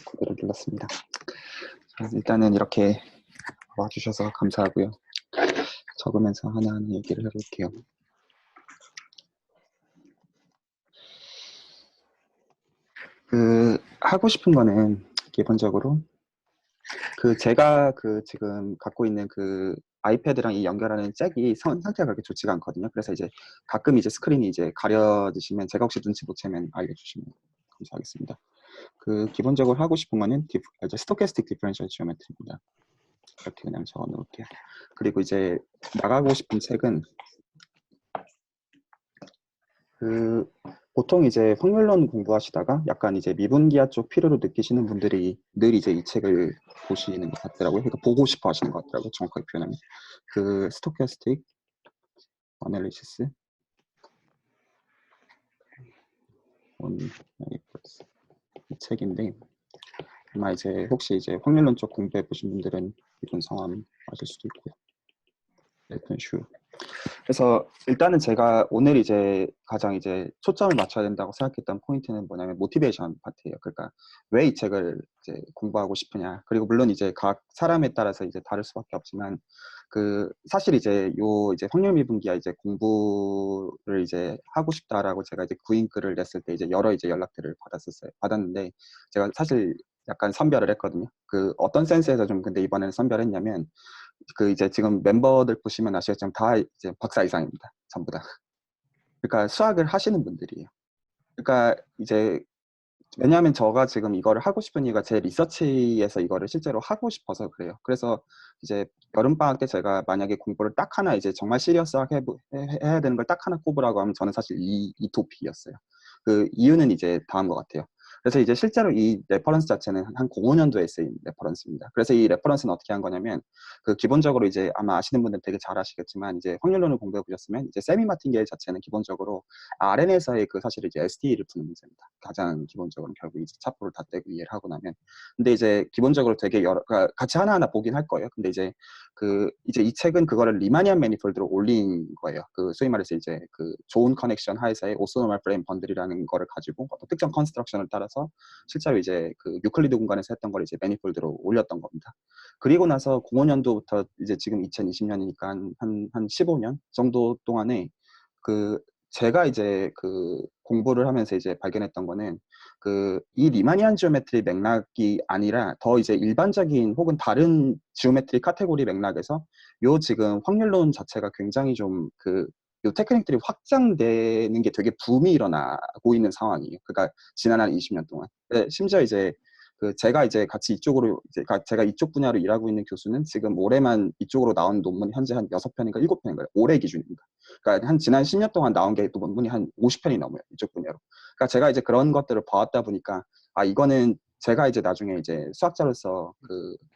고개를 눌렀습니다. 일단은 이렇게 와주셔서 감사하고요. 적으면서 하나하나 얘기를 해볼게요. 하고 싶은 거는 기본적으로 제가 지금 갖고 있는 아이패드랑 이 연결하는 잭이 상태가 그렇게 좋지가 않거든요. 그래서 이제 가끔 이제 스크린이 이제 가려지시면 제가 혹시 눈치 못 채면 알려주시면 감사하겠습니다. 기본적으로 하고 싶은 거는 스토캐스틱 디퍼런셜 지오메트리입니다. 이렇게 그냥 적어 놓을게요. 그리고 이제 나가고 싶은 책은 보통 이제 확률론 공부하시다가 약간 이제 미분기하 쪽 필요로 느끼시는 분들이 늘 이제 이 책을 보시는 것 같더라고요. 그러니까 보고 싶어 하시는 것 같더라고요. 정확하게 표현하면. 스토캐스틱 어널리시스 온 이 책인데 아마 이제 혹시 이제 확률론 쪽 공부해 보신 분들은 이런 성함 아실 수도 있고요. 슈. 그래서 일단은 제가 오늘 이제 가장 이제 초점을 맞춰야 된다고 생각했던 포인트는 뭐냐면 모티베이션 파트예요. 그러니까 왜 이 책을 이제 공부하고 싶으냐. 그리고 물론 이제 각 사람에 따라서 이제 다를 수밖에 없지만 사실 이제 이제 확률 미분기야 이제 공부를 이제 하고 싶다라고 제가 이제 구인 글을 냈을 때 이제 여러 이제 연락들을 받았는데 제가 사실 약간 선별을 했거든요. 어떤 센스에서 좀 근데 이번에는 선별했냐면 이제 지금 멤버들 보시면 아시겠지만 다 이제 박사 이상입니다. 전부 다. 그러니까 수학을 하시는 분들이에요. 그러니까 이제 왜냐하면 제가 지금 이거를 하고 싶은 이유가 제 리서치에서 이거를 실제로 하고 싶어서 그래요. 그래서 이제 여름방학 때 제가 만약에 공부를 딱 하나 이제 정말 시리어스하게 해야 되는 걸 딱 하나 꼽으라고 하면 저는 사실 이 토픽이었어요. 이유는 이제 다음 것 같아요. 그래서 이제 실제로 이 레퍼런스 자체는 한 05년도에 쓰인 레퍼런스입니다. 그래서 이 레퍼런스는 어떻게 한 거냐면 기본적으로 이제 아마 아시는 분들 되게 잘 아시겠지만 이제 확률론을 공부해 보셨으면 이제 세미 마틴게일 자체는 기본적으로 RN에서의 사실 이제 STE를 푸는 문제입니다. 가장 기본적으로 결국 이제 차프를 다 떼고 이해를 하고 나면 근데 이제 기본적으로 되게 같이 하나하나 보긴 할 거예요. 근데 이제 이제 이 책은 그거를 리마니안 매니폴드로 올린 거예요. 소위 말해서 이제 좋은 커넥션 하에서의 오소노멀 프레임 번들이라는 거를 가지고 어떤 특정 컨스트럭션을 따라서 실제로 이제 유클리드 공간에서 했던 걸 이제 매니폴드로 올렸던 겁니다. 그리고 나서 05년도부터 이제 지금 2020년이니까 한 15년 정도 동안에 제가 이제 공부를 하면서 이제 발견했던 거는 이 리마니안 지오메트리 맥락이 아니라 더 이제 일반적인 혹은 다른 지오메트리 카테고리 맥락에서 요 지금 확률론 자체가 굉장히 좀 요 테크닉들이 확장되는 게 되게 붐이 일어나고 있는 상황이에요. 그러니까 지난 한 20년 동안. 심지어 이제 제가 이제 같이 이쪽으로 제가 이쪽 분야로 일하고 있는 교수는 지금 올해만 이쪽으로 나온 논문이 현재 한 6편인가 7편인가요? 올해 기준입니다. 그러니까 지난 10년 동안 나온 게 또 논문이 한 50편이 넘어요. 이쪽 분야로. 그러니까 제가 이제 그런 것들을 봐왔다 보니까 이거는 제가 이제 나중에 이제 수학자로서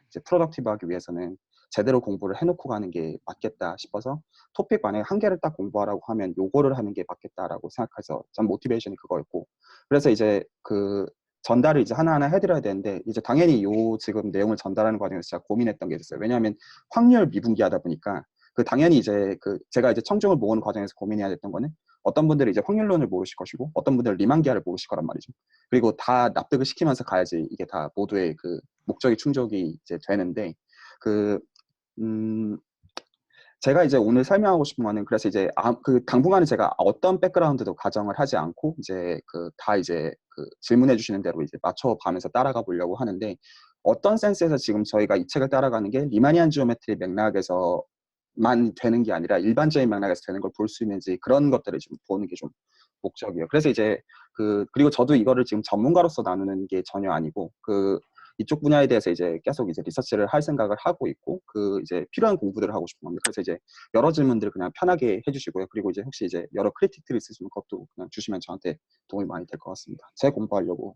이제 프로덕티브하기 위해서는 제대로 공부를 해놓고 가는 게 맞겠다 싶어서 토픽 만약에 한 개를 딱 공부하라고 하면 요거를 하는 게 맞겠다라고 생각해서 전 모티베이션이 그거였고 그래서 이제 전달을 이제 하나하나 해드려야 되는데 이제 당연히 요 지금 내용을 전달하는 과정에서 제가 고민했던 게 있었어요. 왜냐하면 확률 미분기하다 보니까 당연히 이제 제가 이제 청중을 모으는 과정에서 고민해야 됐던 거는 어떤 분들이 이제 확률론을 모르실 것이고 어떤 분들은 리만기하를 모르실 거란 말이죠. 그리고 다 납득을 시키면서 가야지 이게 다 모두의 목적이 충족이 이제 되는데 제가 이제 오늘 설명하고 싶은 거는 그래서 이제 당분간은 제가 어떤 백그라운드도 가정을 하지 않고 이제 다 이제 질문해 주시는 대로 이제 맞춰가면서 따라가 보려고 하는데 어떤 센스에서 지금 저희가 이 책을 따라가는 게 리마니안 지오메트리 맥락에서만 되는 게 아니라 일반적인 맥락에서 되는 걸 볼 수 있는지 그런 것들을 좀 보는 게 좀 목적이에요. 그래서 이제 그리고 저도 이거를 지금 전문가로서 나누는 게 전혀 아니고 이쪽 분야에 대해서 이제 계속 이제 리서치를 할 생각을 하고 있고 이제 필요한 공부들을 하고 싶은 겁니다. 그래서 이제 여러 질문들을 그냥 편하게 해주시고요. 그리고 이제 혹시 이제 여러 크리틱들이 있으시면 그것도 그냥 주시면 저한테 도움이 많이 될 것 같습니다. 제 공부하려고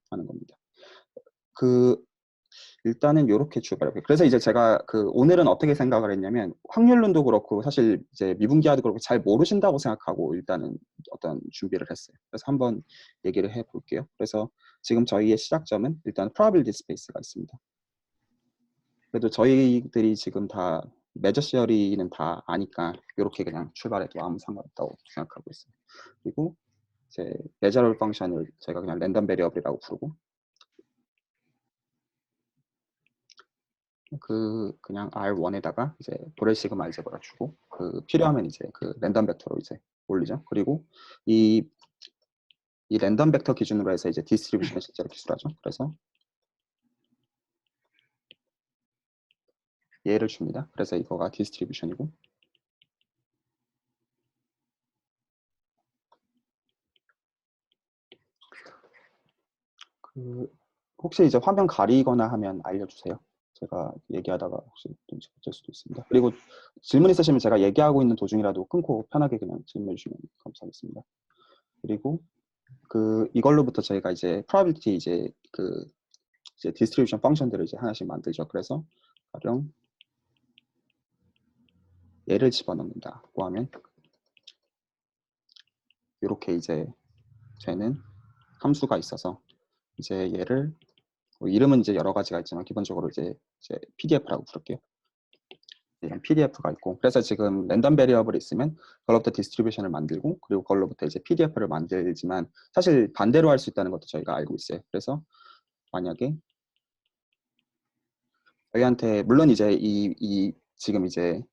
하는 겁니다. 일단은 이렇게 출발해요. 그래서 이제 제가 오늘은 어떻게 생각을 했냐면 확률론도 그렇고 사실 이제 미분기하도 그렇고 잘 모르신다고 생각하고 일단은 어떤 준비를 했어요. 그래서 한번 얘기를 해볼게요. 그래서 지금 저희의 시작점은 일단 probability space가 있습니다. 그래도 저희들이 지금 다 메저 시어리는 다 아니까 이렇게 그냥 출발해도 아무 상관없다고 생각하고 있습니다. 그리고 이제 메저럴 펑션을 제가 그냥 랜덤 베리어블이라고 부르고 그냥 R1에다가 이제 보레시그마 알제브라 주고 필요하면 이제 랜덤 벡터로 이제 올리죠. 그리고 이 랜덤 벡터 기준으로 해서 이제 디스트리뷰션을 실제로 기술하죠. 그래서 얘를 줍니다. 그래서 이거가 디스트리뷰션이고 혹시 이제 화면 가리거나 하면 알려주세요. 제가 얘기하다가 혹시 눈치 못 챌 수도 있습니다. 그리고 질문 있으시면 제가 얘기하고 있는 도중이라도 끊고 편하게 그냥 질문해 주시면 감사하겠습니다. 그리고 이걸로부터 저희가 이제 probability 이제 이제 디스트리뷰션 펑션들을 이제 하나씩 만들죠. 그래서 가령 얘를 집어넣는다고 하면 이렇게 이제 되는 함수가 있어서 이제 얘를 이름은 이제 여러 가지가 있지만 기본적으로 이제 PDF라고 부를게요. 이런 PDF가 있고 그래서 지금 랜덤 베리어블이 있으면 그걸로부터 디스트리뷰션을 만들고 그리고 그걸로부터 이제 PDF를 만들지만 사실 반대로 할 수 있다는 것도 저희가 알고 있어요. 그래서 만약에 저희한테 물론 이제 지금 이제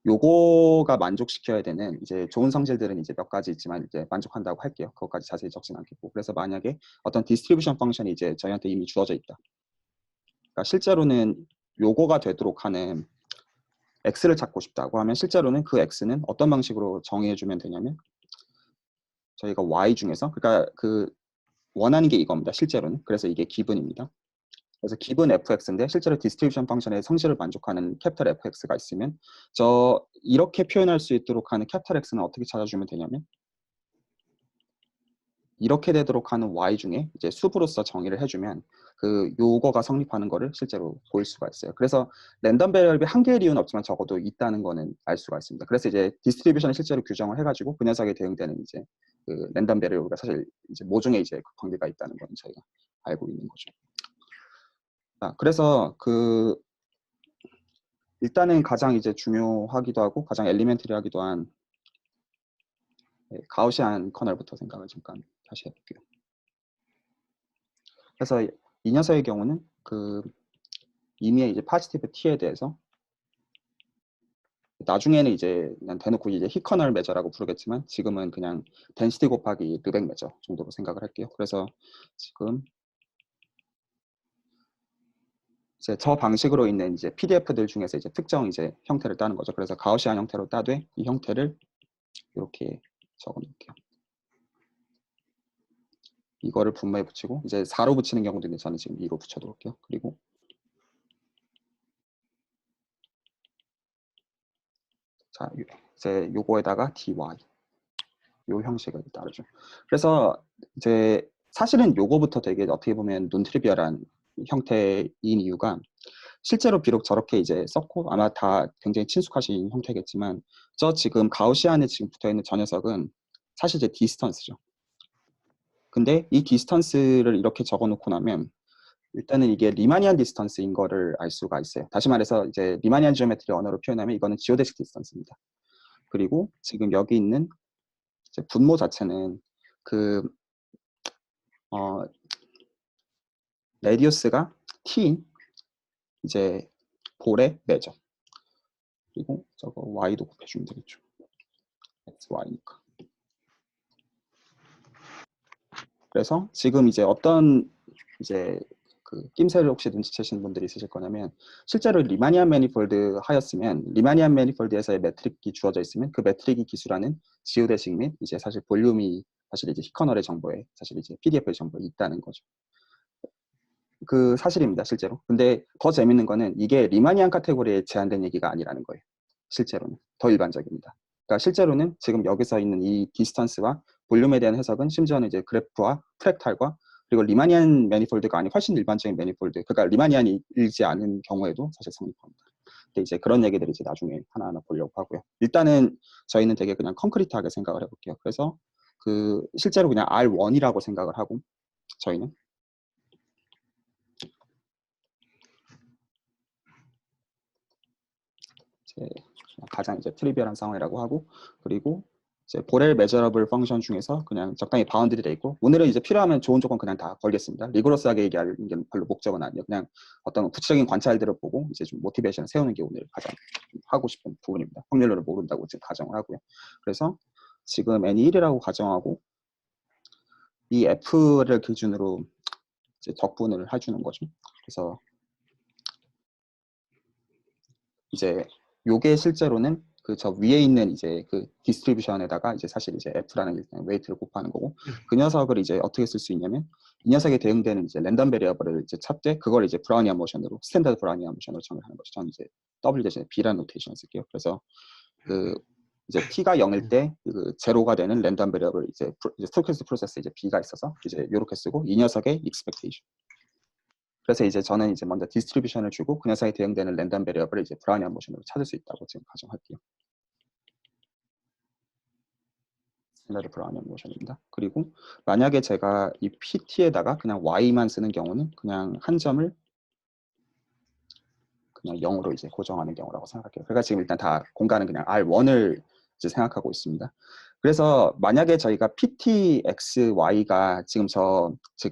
요거가 만족시켜야 되는 이제 좋은 성질들은 이제 몇 가지 있지만 이제 만족한다고 할게요. 그것까지 자세히 적진 않겠고 그래서 만약에 어떤 디스트리뷰션 펑션이 이제 저희한테 이미 주어져 있다. 그러니까 실제로는 요거가 되도록 하는 x를 찾고 싶다고 하면 실제로는 그 x는 어떤 방식으로 정의해주면 되냐면 저희가 y 중에서 그러니까 원하는 게 이겁니다. 실제로는 그래서 이게 기분입니다. 그래서 기분 fx인데 실제로 디스트리뷰션 펑션의 성질을 만족하는 캐피탈 fx가 있으면 이렇게 표현할 수 있도록 하는 캐피탈 x는 어떻게 찾아주면 되냐면 이렇게 되도록 하는 y 중에 이제 수부로서 정의를 해주면 요거가 성립하는 거를 실제로 볼 수가 있어요. 그래서 랜덤 베리어블이 한 개일 이유는 없지만 적어도 있다는 거는 알 수가 있습니다. 그래서 이제 디스트리뷰션을 실제로 규정을 해가지고 그 녀석에 대응되는 이제 랜덤 베리어블가 사실 이제 모종의 이제 관계가 있다는 건 저희가 알고 있는 거죠. 그래서 일단은 가장 이제 중요하기도 하고 가장 엘리멘터리하기도 한 가우시안 커널부터 생각을 잠깐 다시 해볼게요. 그래서 이 녀석의 경우는 이미의 이제 포지티브 t에 대해서 나중에는 이제 그냥 대놓고 이제 히커널 메저라고 부르겠지만 지금은 그냥 덴시티 곱하기 르벡 메저 정도로 생각을 할게요. 그래서 지금 이제 저 방식으로 있는 이제 PDF들 중에서 이제 특정 이제 형태를 따는 거죠. 그래서 가우시안 형태로 따되 이 형태를 이렇게 적어 놓을게요. 이거를 분모에 붙이고 이제 4로 붙이는 경우도 있는데 저는 지금 2로 붙여 놓을게요. 그리고 자 이제 요거에다가 dy 요 형식을 따르죠. 그래서 이제 사실은 요거부터 되게 어떻게 보면 논트리비얼한 형태인 이유가 실제로 비록 저렇게 이제 썼고 아마 다 굉장히 친숙하신 형태겠지만 저 지금 가우시안에 지금 붙어있는 저 녀석은 사실 이제 디스턴스죠. 근데 이 디스턴스를 이렇게 적어놓고 나면 일단은 이게 리마니안 디스턴스인 거를 알 수가 있어요. 다시 말해서 이제 리마니안 지오메트리 언어로 표현하면 이거는 지오데식 디스턴스입니다. 그리고 지금 여기 있는 이제 분모 자체는 레디우스가 t인 이제 볼의 매죠. 그리고 저거 y도 곱해주면 되겠죠. xy니까. 그래서 지금 이제 어떤 이제 낌새를 혹시 눈치채시는 분들이 있으실 거냐면 실제로 리마니안 매니폴드 하였으면 리마니안 매니폴드에서의 매트릭이 주어져 있으면 그 매트릭이 기술하는 지오데식 및 이제 사실 볼륨이 사실 이제 히커널의 정보에 사실 이제 PDF의 정보에 있다는 거죠. 사실입니다, 실제로. 근데 더 재밌는 거는 이게 리마니안 카테고리에 제한된 얘기가 아니라는 거예요. 실제로는. 더 일반적입니다. 그러니까 실제로는 지금 여기서 있는 이 디스턴스와 볼륨에 대한 해석은 심지어는 이제 그래프와 프랙탈과 그리고 리마니안 매니폴드가 아닌 훨씬 일반적인 매니폴드, 그러니까 리마니안이 일지 않은 경우에도 사실 성립합니다. 근데 이제 그런 얘기들을 이제 나중에 하나하나 보려고 하고요. 일단은 저희는 되게 그냥 concrete하게 생각을 해볼게요. 그래서 실제로 그냥 R1이라고 생각을 하고 저희는 가장 이제 트리비얼한 상황이라고 하고 그리고 이제 보렐 메저러블 펑션 중에서 그냥 적당히 바운드리 돼 있고, 오늘은 이제 필요하면 좋은 조건 그냥 다 걸겠습니다. 리그러스하게 얘기하는 게 별로 목적은 아니에요. 그냥 어떤 구체적인 관찰들을 보고 이제 좀 모티베이션을 세우는 게 오늘 가장 좀 하고 싶은 부분입니다. 확률을 모른다고 지금 가정을 하고요. 그래서 지금 n이 1이라고 가정하고 이 f를 기준으로 이제 적분을 해주는 거죠. 그래서 이제 요게 실제로는 그 저 위에 있는 이제 그 디스트리뷰션에다가 이제 사실 이제 f라는 웨이트를 곱하는 거고, 그 녀석을 이제 어떻게 쓸 수 있냐면 이 녀석에 대응되는 이제 랜덤 베리어블을 이제 찾되 그걸 이제 브라우니안 모션으로, 스탠다드 브라우니안 모션으로 정의하는 거죠. 저는 이제 w 대신에 b라는 노테이션을 쓸게요. 그래서 그 이제 t가 0일 때 그 제로가 되는 랜덤 베리어블 이제 스토캐스틱 프로세스 이제 b가 있어서 이제 요렇게 쓰고, 이 녀석의 익스펙테이션. 그래서 이제 저는 이제 먼저 디스트리뷰션을 주고 그 녀석에 대응되는 랜덤 베리어블을 이제 브라우니안 모션으로 찾을 수 있다고 지금 가정할게요. 스탠다드 브라우니안 모션입니다. 그리고 만약에 제가 이 PT에다가 그냥 Y만 쓰는 경우는 그냥 한 점을 그냥 0으로 이제 고정하는 경우라고 생각할게요. 그러니까 지금 일단 다 공간은 그냥 R1을 이제 생각하고 있습니다. 그래서 만약에 저희가 PTXY가 지금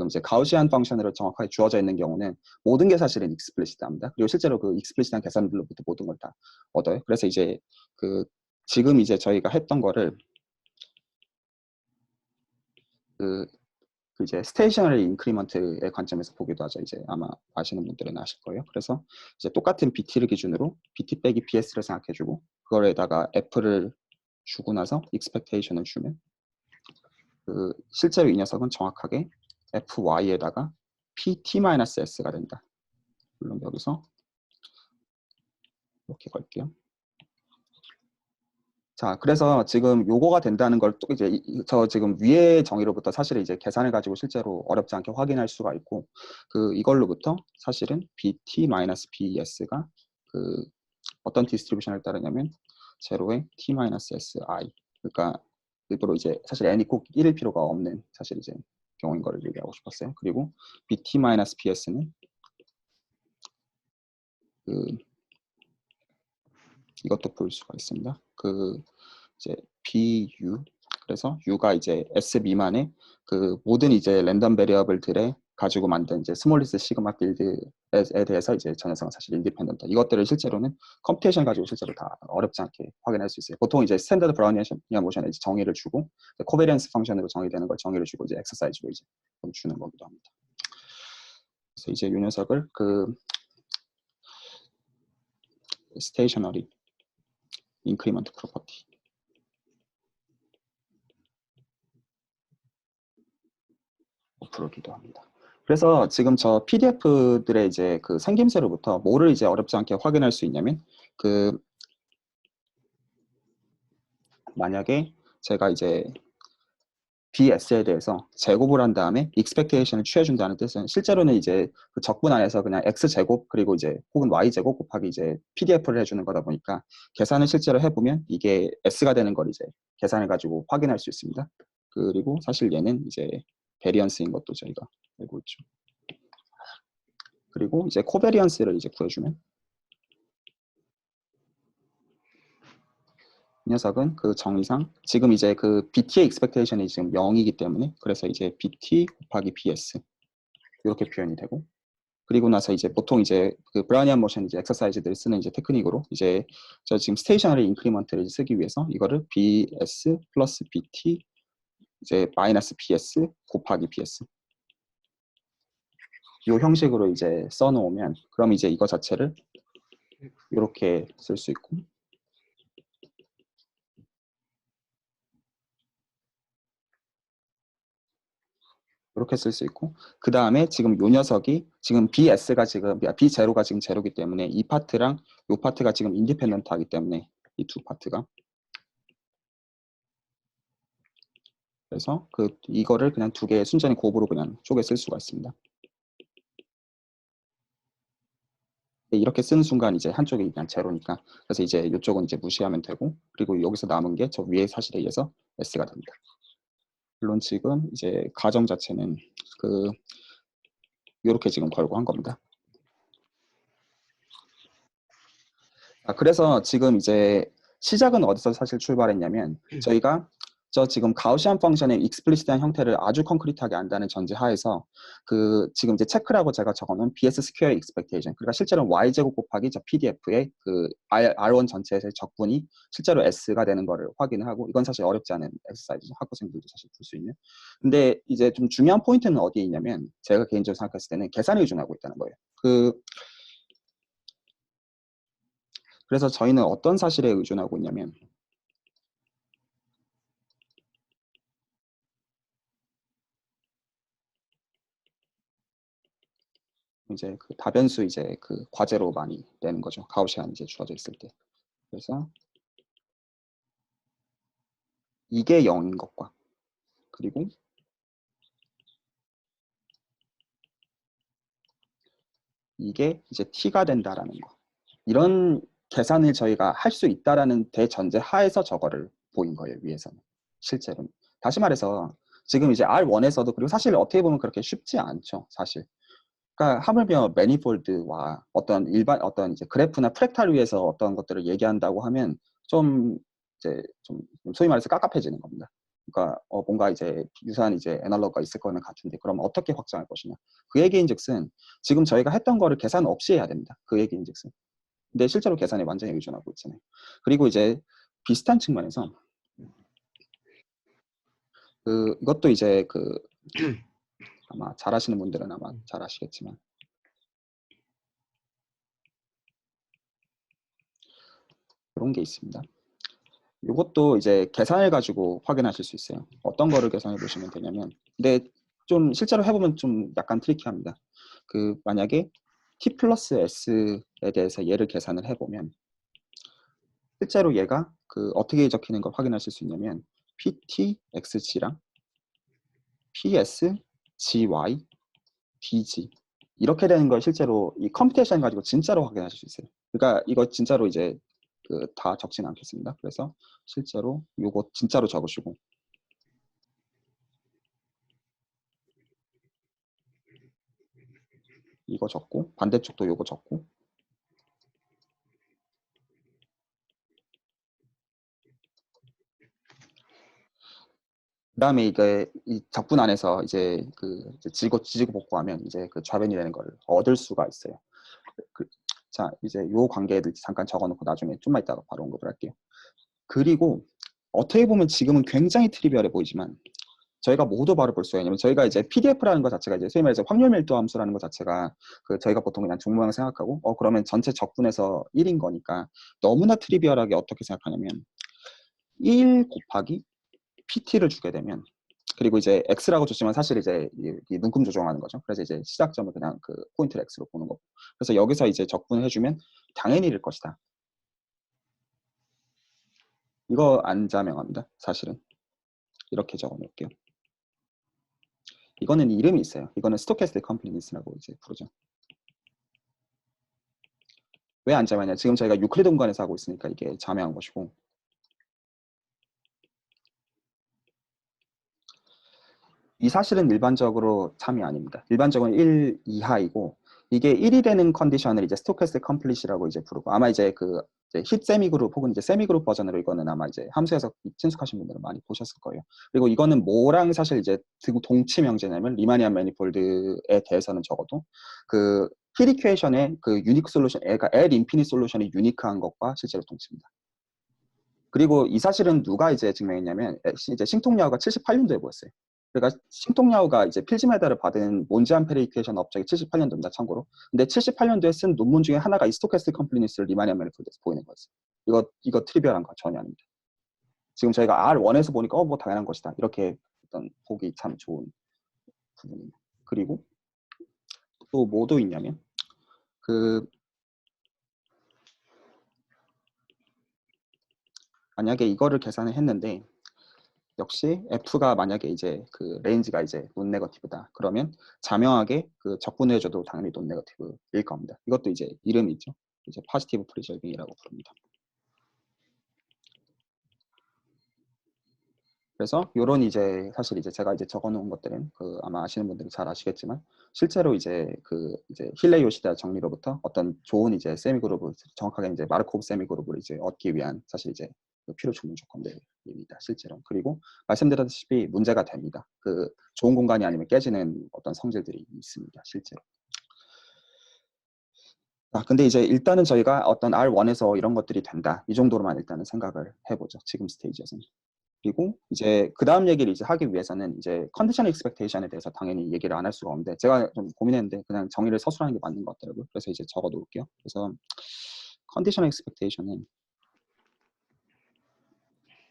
이제 가우시안 펑션으로 정확하게 주어져 있는 경우는 모든 게 사실은 익스플리시트합니다. 그리고 실제로 그 익스플리시트한 계산들로부터 모든 걸 다 얻어요. 그래서 이제 그 지금 이제 저희가 했던 거를 그 이제 스테이셔너리 인크리먼트의 관점에서 보기도 하죠. 이제 아마 아시는 분들은 아실 거예요. 그래서 이제 똑같은 BT를 기준으로 BT 빼기 PS를 생각해주고 그거에다가 F를 주고 나서 expectation을 주면 그 실제로 이 녀석은 정확하게 FY에다가 PT-S가 된다. 물론 여기서 이렇게 걸게요. 자, 그래서 지금 요거가 된다는 걸 또 이제 저 지금 위의 정의로부터 사실 이제 계산을 가지고 실제로 어렵지 않게 확인할 수가 있고, 그 이걸로부터 사실은 BT-BS가 그 어떤 디스트리뷰션을 따르냐면 제로의 T-SI, 그러니까 일부러 이제 사실 n이 꼭 1일 필요가 없는 사실 이제 경우인 거를 얘기하고 싶었어요. 그리고 BT-BS는 그 이것도 볼 수가 있습니다. 그 이제 BU, 그래서 U가 이제 S 미만의 그 모든 이제 랜덤 베리어블들에 가지고 만든 이제 스몰리스 시그마 필드에 대해서 이제 저 녀석은 사실 인디펜던트, 이것들을 실제로는 컴퓨테이션 가지고 실제로 다 어렵지 않게 확인할 수 있어요. 보통 이제 스탠다드 브라우니안 모션에 이제 정의를 주고 코베리언스 펑션으로 정의되는 걸 정의를 주고 이제 엑서사이즈로 이제 주는 거기도 합니다. 그래서 이제 이 녀석을 그 스테이셔너리 인크리먼트 프로퍼티 부르기도 합니다. 그래서 지금 저 PDF들의 이제 그 생김새로부터 뭐를 이제 어렵지 않게 확인할 수 있냐면, 그 만약에 제가 이제 BS에 대해서 제곱을 한 다음에 expectation을 취해준다는 뜻은 실제로는 이제 그 적분 안에서 그냥 X제곱 그리고 이제 혹은 Y제곱 곱하기 이제 PDF를 해주는 거다 보니까 계산을 실제로 해보면 이게 S가 되는 걸 이제 계산을 가지고 확인할 수 있습니다. 그리고 사실 얘는 이제 베리언스인 것도 저희가 알고 있죠. 그리고 이제 코베리언스를 이제 구해주면 이 녀석은 그 정의상 지금 이제 그 BT의 expectation이 지금 0이기 때문에 그래서 이제 BT 곱하기 BS 이렇게 표현이 되고, 그리고 나서 이제 보통 이제 그 브라우니안 모션 이제 엑서사이즈들을 쓰는 이제 테크닉으로 이제 저 지금 스테이셔너리 인크리먼트를 쓰기 위해서 이거를 BS 플러스 BT 이제 마이너스 BS 곱하기 BS 이 형식으로 이제 써놓으면 그럼 이제 이거 자체를 이렇게 쓸 수 있고, 이렇게 쓸 수 있고, 그 다음에 지금 요 녀석이 지금 BS가 지금 B0가 지금 제로기 때문에 이 파트랑 요 파트가 지금 인디펜던트 하기 때문에 이 두 파트가, 그래서 그 이거를 그냥 두 개의 순전히 곱으로 그냥 쪼개 쓸 수가 있습니다. 이렇게 쓰는 순간 이제 한쪽이 그냥 제로니까 그래서 이제 이쪽은 이제 무시하면 되고, 그리고 여기서 남은 게 저 위에 사실에 의해서 S가 됩니다. 물론 지금 이제 가정 자체는 그 이렇게 지금 걸고 한 겁니다. 그래서 지금 이제 시작은 어디서 사실 출발했냐면 저희가 저 지금 가우시안 펑션의 익스플리시트한 형태를 아주 concrete하게 안다는 전제 하에서 그 지금 이제 체크라고 제가 적어놓은 BS 스퀘어 익스펙테이션, 그러니까 실제로 y제곱 곱하기 저 PDF의 그 R1 전체의 적분이 실제로 S가 되는 거를 확인하고, 이건 사실 어렵지 않은 엑서사이즈죠. 학부생들도 사실 풀 수 있는. 근데 이제 좀 중요한 포인트는 어디에 있냐면, 제가 개인적으로 생각했을 때는 계산에 의존하고 있다는 거예요. 그래서 저희는 어떤 사실에 의존하고 있냐면, 이제 그 다변수 이제 그 과제로 많이 내는 거죠. 가우시안 이제 주어져 있을 때. 그래서 이게 0인 것과, 그리고 이게 이제 t가 된다라는 거. 이런 계산을 저희가 할 수 있다라는 대전제 하에서 저거를 보인 거예요, 위에서는. 실제로는. 다시 말해서 지금 이제 R1에서도, 그리고 사실 어떻게 보면 그렇게 쉽지 않죠, 사실. 그러니까 하물며 매니폴드와 어떤 일반 어떤 이제 그래프나 프랙탈 위에서 어떤 것들을 얘기한다고 하면 좀 이제 좀 소위 말해서 깝깝해지는 겁니다. 그러니까 뭔가 이제 유사한 이제 애널로그가 있을 거는 같은데, 그럼 어떻게 확장할 것이냐. 그 얘기인즉슨 지금 저희가 했던 거를 계산 없이 해야 됩니다. 그 얘기인즉슨. 근데 실제로 계산에 완전히 의존하고 있잖아요. 그리고 이제 비슷한 측면에서 그 이것도 이제 그 아마 잘 아시는 분들은 아마 잘 아시겠지만, 그런 게 있습니다. 이것도 이제 계산을 가지고 확인하실 수 있어요. 어떤 거를 계산해 보시면 되냐면, 근데 좀 실제로 해보면 좀 약간 트리키합니다. 그 만약에 t 플러스 s에 대해서 얘를 계산을 해보면, 실제로 얘가 그 어떻게 적히는 걸 확인하실 수 있냐면, ptxg랑 psgy dg 이렇게 되는 걸 실제로 이 컴퓨테이션 가지고 진짜로 확인하실 수 있어요. 그러니까 이거 진짜로 이제 그 다 적진 않겠습니다. 그래서 실제로 요거 진짜로 적으시고, 이거 적고, 반대쪽도 요거 적고, 그 다음에 이게 이 적분 안에서 이제 그 이제 지지고 복구하면 이제 그 좌변이 되는 걸 얻을 수가 있어요. 그, 자, 이제 요 관계들 잠깐 적어놓고 나중에 좀만 이따가 바로 언급을 할게요. 그리고 어떻게 보면 지금은 굉장히 트리비얼해 보이지만, 저희가 모두 바로 볼 수가 있냐면, 저희가 이제 PDF라는 것 자체가 이제 소위 말해서 확률 밀도 함수라는 것 자체가 그 저희가 보통 그냥 중모양 생각하고 그러면 전체 적분에서 1인 거니까 너무나 트리비얼하게 어떻게 생각하냐면, 1 곱하기 PT를 주게 되면, 그리고 이제 X라고 줬지만 사실 이제 이 눈금 조정하는 거죠. 그래서 이제 시작점을 그냥 그 포인트를 X로 보는 거고. 그래서 여기서 이제 적분을 해주면 당연히 일 것이다. 이거 안 자명합니다. 사실은. 이렇게 적어 놓을게요. 이거는 이름이 있어요. 이거는 스토캐스틱 컴플리니스라고 이제 부르죠. 왜 안 자명하냐? 지금 저희가 유클리드 공간에서 하고 있으니까 이게 자명한 것이고, 이 사실은 일반적으로 참이 아닙니다. 일반적으로 1 이하이고, 이게 1이 되는 컨디션을 이제 스토캐스틱 컴플릿이라고 이제 부르고, 아마 이제 그 힛 세미그룹 혹은 이제 세미그룹 버전으로 이거는 아마 이제 함수에서 친숙하신 분들은 많이 보셨을 거예요. 그리고 이거는 뭐랑 사실 이제 동치 명제냐면, 리마니안 매니폴드에 대해서는 적어도 그 힐 이퀘이션의 그 유니크 솔루션, 그러니까 L 인피니트 솔루션이 유니크한 것과 실제로 동치입니다. 그리고 이 사실은 누가 이제 증명했냐면, 이제 싱통야오가 78년도에 보였어요. 그러니까 싱통야오가 이제 필지 메달을 받은 몬지 암페르 이퀘이션 업적이 78년도입니다. 참고로. 근데 78년도에 쓴 논문 중에 하나가 이 스토캐스틱 컴플리니스를 리마니안 매니폴드에서 보이는 거였어요. 이거 트리비얼한 거 전혀 아닙니다. 지금 저희가 R1에서 보니까 뭐 당연한 것이다, 이렇게 어떤 보기 참 좋은 부분입니다. 그리고 또 뭐도 있냐면, 그 만약에 이거를 계산을 했는데, 역시 F가 만약에 이제 그 레인지가 이제 논 네거티브다. 그러면 자명하게 그 적분을 해줘도 당연히 논 네거티브일 겁니다. 이것도 이제 이름이 있죠. 이제 파지티브 프리저빙이라고 부릅니다. 그래서 요런 이제 사실 이제 제가 이제 적어놓은 것들은 그 아마 아시는 분들은 잘 아시겠지만, 실제로 이제 그 이제 힐레 요시다 정리로부터 어떤 좋은 이제 세미 그룹을, 정확하게 이제 마르코브 세미 그룹을 이제 얻기 위한 사실 이제 그 필요 충분 조건들입니다. 실제로. 그리고 말씀드렸다시피 문제가 됩니다. 그 좋은 공간이 아니면 깨지는 어떤 성질들이 있습니다. 실제로. 근데 이제 일단은 저희가 어떤 R1에서 이런 것들이 된다. 이 정도로만 일단은 생각을 해보죠. 지금 스테이지에서는. 그리고 이제 그 다음 얘기를 이제 하기 위해서는 이제 컨디션 익스펙테이션에 대해서 당연히 얘기를 안 할 수가 없는데 제가 좀 고민했는데 그냥 정의를 서술하는 게 맞는 것 같더라고요. 그래서 이제 적어 놓을게요. 그래서 컨디션 익스펙테이션은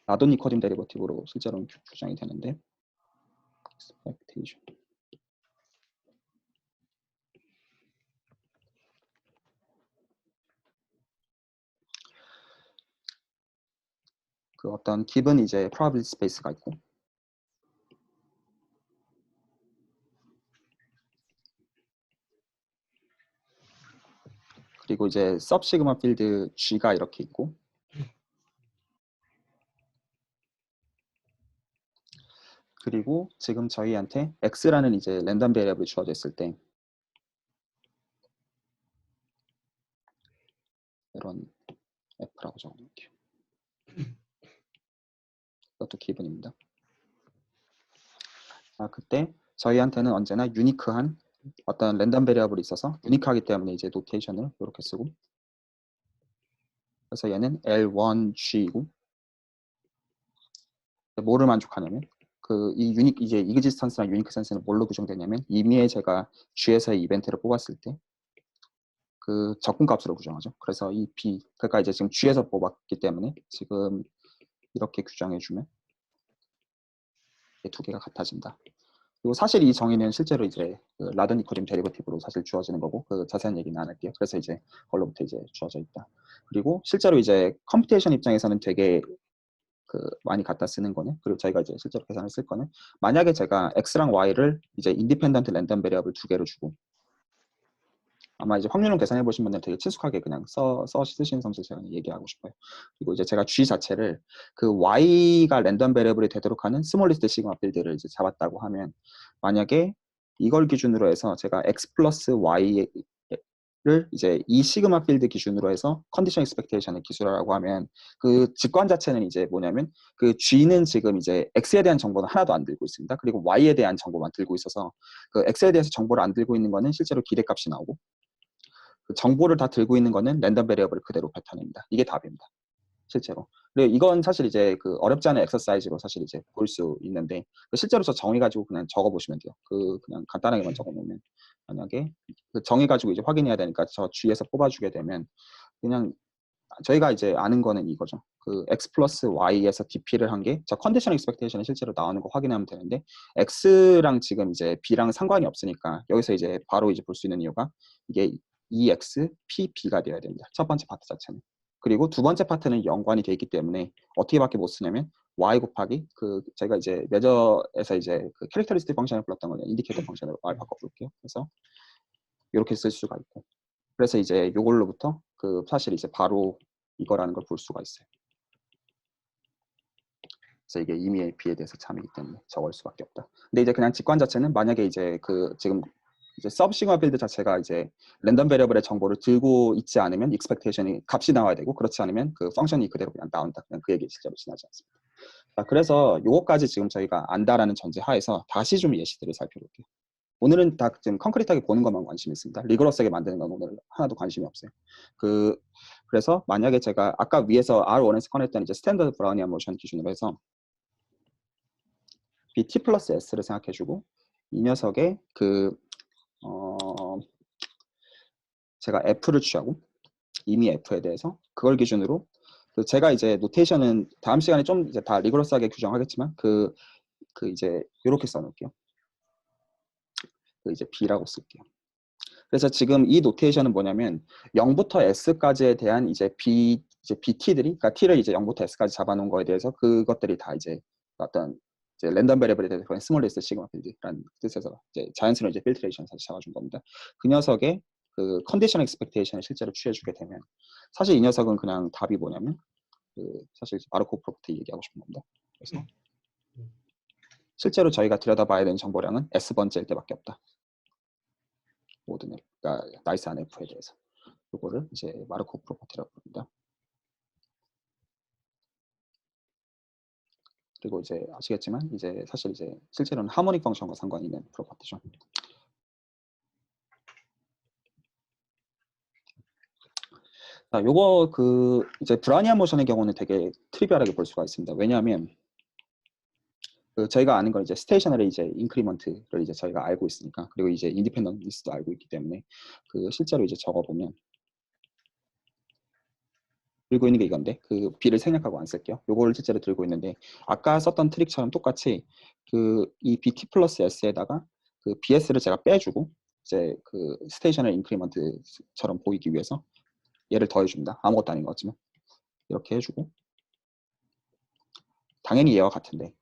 라돈 니코딘 데리버티브로 실제로는 규정이 되는데 expectation. 그 어떤 기본 이제 probability space가 있고 그리고 이제 subsigma 필드 G가 이렇게 있고 그리고 지금 저희한테 X라는 이제 랜덤 베리어블이 주어져 있을 때 이런 F라고 적어놓을게요. 이것도 기본입니다. 그때 저희한테는 언제나 유니크한 어떤 랜덤 베리어블이 있어서 유니크하기 때문에 이제 노테이션을 이렇게 쓰고 그래서 얘는 L1G이고 뭐를 만족하냐면 그 이 유닉 이제 이그지스턴스랑 유니크 센스는 뭘로 구성되냐면 이미에 제가 G에서의 이벤트를 뽑았을 때 그 적분값으로 규정하죠. 그래서 이 B 그러니까 이제 지금 G에서 뽑았기 때문에 지금 이렇게 규정해주면 이 두 개가 같아진다. 그리고 사실 이 정의는 실제로 이제 그 라던 이코dim 데리버티브로 사실 주어지는 거고 그 자세한 얘기는 안 할게요. 그래서 이제 걸로부터 이제 주어져 있다. 그리고 실제로 이제 컴퓨테이션 입장에서는 되게 그 많이 갖다 쓰는 거는 그리고 저희가 이제 실제로 계산을 쓸 거는 만약에 제가 x랑 y를 이제 인디펜던트 랜덤 베리어블 두 개로 주고 아마 이제 확률론 계산해 보신 분들은 되게 친숙하게 그냥 쓰시는 성질 제가 얘기하고 싶어요. 그리고 이제 제가 G 자체를 그 Y가 랜덤 베리어블이 되도록 하는 스몰리스트 시그마 필드를 이제 잡았다고 하면 만약에 이걸 기준으로 해서 제가 X 플러스 Y를 이제 이 시그마 필드 기준으로 해서 컨디션 익스펙테이션을 기술하라고 하면 그 직관 자체는 이제 뭐냐면 그 G는 지금 이제 X에 대한 정보는 하나도 안 들고 있습니다. 그리고 Y에 대한 정보만 들고 있어서 그 X에 대해서 정보를 안 들고 있는 거는 실제로 기대값이 나오고 그 정보를 다 들고 있는 거는 랜덤 베리어블을 그대로 뱉어냅니다. 이게 답입니다. 실제로. 그리고 이건 사실 이제 그 어렵지 않은 엑서사이즈로 사실 이제 볼 수 있는데 실제로 저 정의 가지고 그냥 적어 보시면 돼요. 그 그냥 간단하게만 적어 놓으면 만약에 그 정의 가지고 이제 확인해야 되니까 저 G에서 뽑아주게 되면 그냥 저희가 이제 아는 거는 이거죠. 그 X 플러스 Y에서 DP를 한 게 저 컨디션 익스펙테이션이 실제로 나오는 거 확인하면 되는데 X랑 지금 이제 B랑 상관이 없으니까 여기서 이제 바로 이제 볼 수 있는 이유가 이게 EX, PB가 되어야 됩니다. 첫 번째 파트 자체는. 그리고 두 번째 파트는 연관이 되어 있기 때문에 어떻게밖에 못 쓰냐면 y 곱하기 그 제가 이제 메저에서 이제 그 캐릭터리스틱 펑션을 불렀던 거냐 인디케이터 펑션으로 y 바꿔볼게요. 그래서 이렇게 쓸 수가 있고 그래서 이제 이걸로부터 그 사실 이제 바로 이거라는 걸 볼 수가 있어요. 그래서 이게 이미의 B에 대해서 참이기 때문에 적을 수밖에 없다. 근데 이제 그냥 직관 자체는 만약에 이제 그 지금 이제 서브 시그마 필드 자체가 이제 랜덤 베리어블의 정보를 들고 있지 않으면 익스펙테이션이 값이 나와야 되고 그렇지 않으면 그 펑션이 그대로 그냥 나온다. 그냥 그 얘기 실제로 지나지 않습니다. 그래서 요거까지 지금 저희가 안다라는 전제 하에서 다시 좀 예시들을 살펴볼게요. 오늘은 다 지금 concrete하게 보는 것만 관심이 있습니다. 리거러스하게 만드는 건 오늘 하나도 관심이 없어요. 그래서 만약에 제가 아까 위에서 R1에서 꺼냈던 이제 스탠더드 브라우니안 모션 기준으로 해서 BT 플러스 S를 생각해주고 이 녀석의 제가 F를 취하고 이미 F에 대해서 그걸 기준으로 제가 이제 노테이션은 다음 시간에 좀 이제 다 리거러스하게 규정하겠지만 그 이제 이렇게 써놓을게요. 그 이제 B라고 쓸게요. 그래서 지금 이 노테이션은 뭐냐면 0부터 S까지에 대한 이제 BT들이 그러니까 T를 이제 0부터 S까지 잡아놓은 거에 대해서 그것들이 다 이제 어떤 이제 랜덤 베리어블에 대해서 그런 스몰리스트 시그마 필드라는 뜻에서 이제 자연스러운 이제 필트레이션에서 잡아준 겁니다. 그 녀석의 그 컨디션 익스펙테이션을 실제로 취해주게 되면 사실 이 녀석은 그냥 답이 뭐냐면 그 사실 마르코프 프로퍼티 얘기하고 싶은 겁니다. 그래서 실제로 저희가 들여다봐야 되는 정보량은 S번째일 때밖에 없다. 모든 그러니까 나이스한 F에 대해서 이거를 이제 마르코프 프로퍼티라고 부릅니다. 그리고 이제 아시겠지만 이제 사실 이제 실제로는 하모닉 펑션과 상관이 있는 프로퍼티죠. 자, 요거 그 이제 브라니안 모션의 경우는 되게 트리비얼하게 볼 수가 있습니다. 왜냐하면 그 저희가 아는 건 이제 스테이셔너리 이제 인크리먼트를 이제 저희가 알고 있으니까, 그리고 이제 인디펜던스도 알고 있기 때문에 그 실제로 이제 적어 보면 들고 있는 게 이건데, 그 B를 생략하고 안 쓸게요. 요거를 실제로 들고 있는데, 아까 썼던 트릭처럼 똑같이 그 이 BT 플러스 S에다가 그 BS를 제가 빼주고 이제 그 스테이셔널 인크리먼트처럼 보이기 위해서 얘를 더해줍니다. 아무것도 아닌 것 같지만 이렇게 해주고, 당연히 얘와 같은데